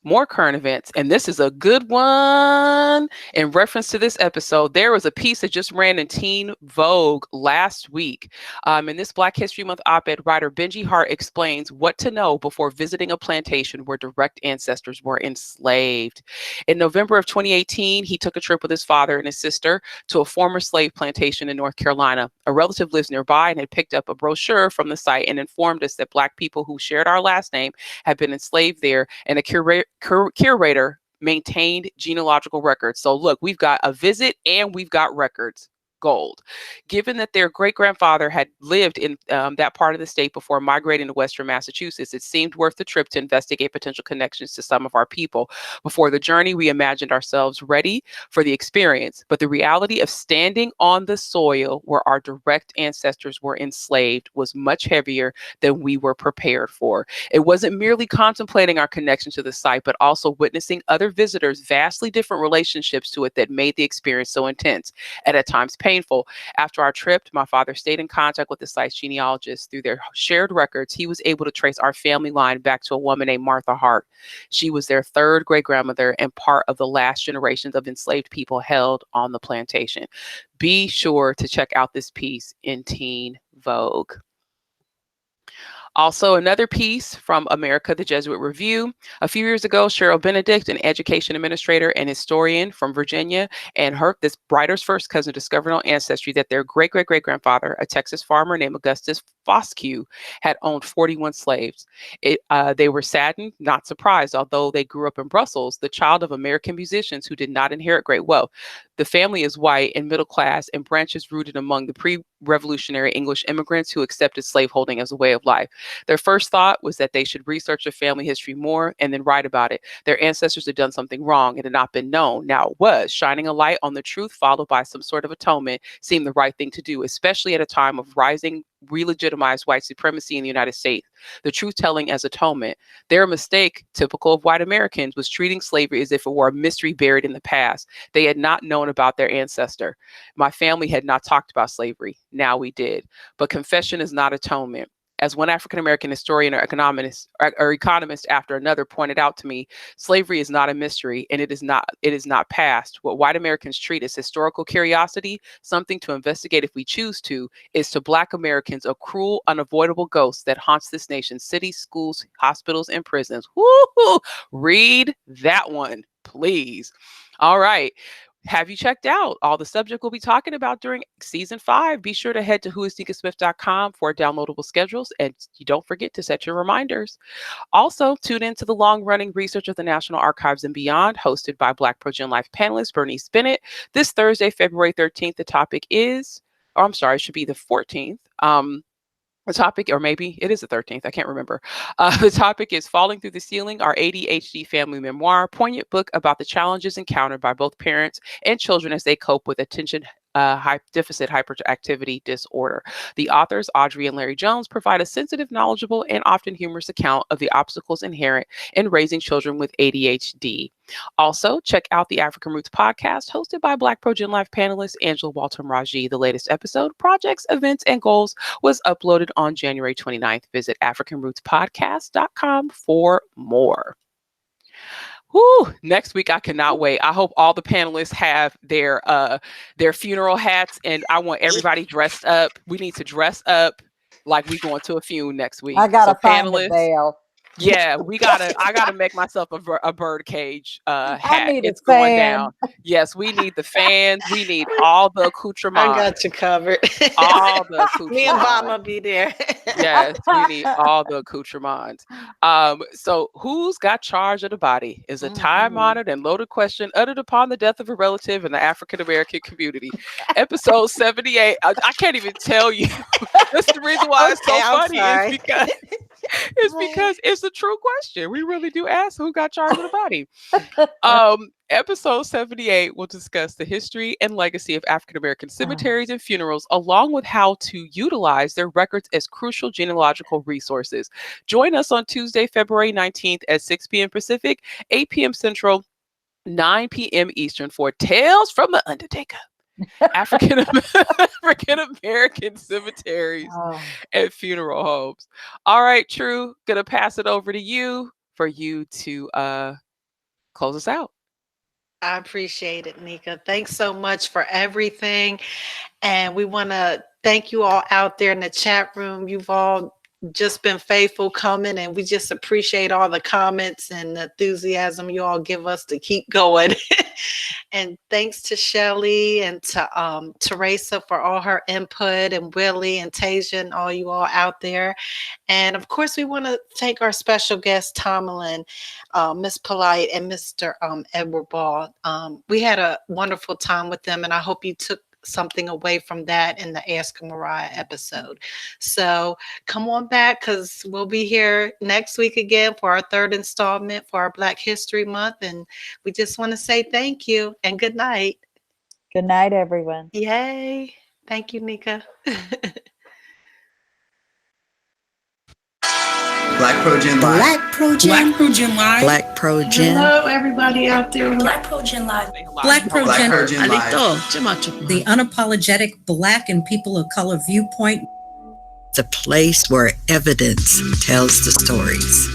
More current events, and this is a good one. In reference to this episode, there was a piece that just ran in Teen Vogue last week. In this Black History Month op-ed, writer Benji Hart explains what to know before visiting a plantation where direct ancestors were enslaved. In November of 2018, he took a trip with his father and his sister to a former slave plantation in North Carolina. A relative lives nearby and had picked up a brochure from the site and informed us that Black people who shared our last name had been enslaved there, and a curator maintained genealogical records. So look, we've got a visit and we've got records. Gold. Given that their great-grandfather had lived in that part of the state before migrating to Western Massachusetts, it seemed worth the trip to investigate potential connections to some of our people. Before the journey, we imagined ourselves ready for the experience, but the reality of standing on the soil where our direct ancestors were enslaved was much heavier than we were prepared for. It wasn't merely contemplating our connection to the site, but also witnessing other visitors' vastly different relationships to it that made the experience so intense, and at times painful. After our trip, my father stayed in contact with the site's genealogist. Through their shared records, he was able to trace our family line back to a woman named Martha Hart. She was their third great-grandmother and part of the last generations of enslaved people held on the plantation. Be sure to check out this piece in Teen Vogue. Also, another piece from America, the Jesuit Review. A few years ago, Cheryl Benedict, an education administrator and historian from Virginia, and this writer's first cousin discovered on Ancestry that their great-great-great-grandfather, a Texas farmer named Augustus Foscue, had owned 41 slaves. They were saddened, not surprised, although they grew up in Brussels, the child of American musicians who did not inherit great wealth. The family is white and middle class and branches rooted among the pre-revolutionary English immigrants who accepted slaveholding as a way of life. Their first thought was that they should research their family history more and then write about it. Their ancestors had done something wrong and had not been known. Now it was. Shining a light on the truth followed by some sort of atonement seemed the right thing to do, especially at a time of rising re-legitimized white supremacy in the United States. The truth-telling as atonement. Their mistake, typical of white Americans, was treating slavery as if it were a mystery buried in the past. They had not known about their ancestor. My family had not talked about slavery. Now we did. But confession is not atonement. As one African-American historian or economist after another pointed out to me, slavery is not a mystery, and it is not past. What white Americans treat as historical curiosity, something to investigate if we choose to, is to Black Americans a cruel, unavoidable ghost that haunts this nation's cities, schools, hospitals, and prisons. Woo-hoo! Read that one, please. All right. Have you checked out all the subject we'll be talking about during season 5? Be sure to head to whoisDecaSmith.com for downloadable schedules, and you don't forget to set your reminders. Also, tune in to the long-running Research of the National Archives and Beyond, hosted by BlackProGen Life panelist Bernice Bennett. This Thursday, February 13th, the topic is, it should be the 14th. The topic, or maybe it is the 13th, I can't remember. The topic is Falling Through the Ceiling, Our ADHD Family Memoir, poignant book about the challenges encountered by both parents and children as they cope with attention deficit hyperactivity disorder. The authors, Audrey and Larry Jones, provide a sensitive, knowledgeable, and often humorous account of the obstacles inherent in raising children with ADHD. Also, check out the African Roots podcast hosted by BlackProGen Life panelist Angela Walton Raji. The latest episode, Projects, Events, and Goals, was uploaded on January 29th. Visit AfricanRootsPodcast.com for more. Whew, next week, I cannot wait. I hope all the panelists have their funeral hats, and I want everybody dressed up. We need to dress up like we going to a funeral next week. I gotta find a veil. Yeah, I gotta make myself a bird cage hat. I need it's a going fan. down. Yes, we need the fans. We need all the accoutrements. I got you covered. All the accoutrements. Me and Mama be there. Yes, we need all the accoutrements. So who's got charge of the body is a time-honored and loaded question uttered upon the death of a relative in the African-American community. Episode 78. I can't even tell you. That's the reason why it's so funny. Is because it's a true question. We really do ask who got charge of the body. Episode 78 will discuss the history and legacy of African-American cemeteries and funerals, along with how to utilize their records as crucial genealogical resources. Join us on Tuesday, February 19th at 6 p.m. Pacific, 8 p.m. Central, 9 p.m. Eastern for Tales from the Undertaker. African American cemeteries and funeral homes. All right, True, gonna pass it over to you for you to close us out. I appreciate it, Nika. Thanks so much for everything. And we want to thank you all out there in the chat room. You've all just been faithful coming, and we just appreciate all the comments and the enthusiasm you all give us to keep going. And thanks to Shelly and to Teresa for all her input, and Willie and Tasia and all you all out there. And of course, we want to thank our special guest, Tomalin, Miss Polite, and Mr. Edward Ball. We had a wonderful time with them, and I hope you took something away from that in the Ask MARIAH episode. So come on back, because we'll be here next week again for our 3rd installment for our Black History Month. And we just want to say thank you and good night. Good night, everyone. Yay. Thank you, Nika. BlackProGen Live. BlackProGen Live. BlackProGen. Hello, everybody out there. BlackProGen Live. BlackProGen Live. The unapologetic Black and people of color viewpoint. It's a place where evidence tells the stories.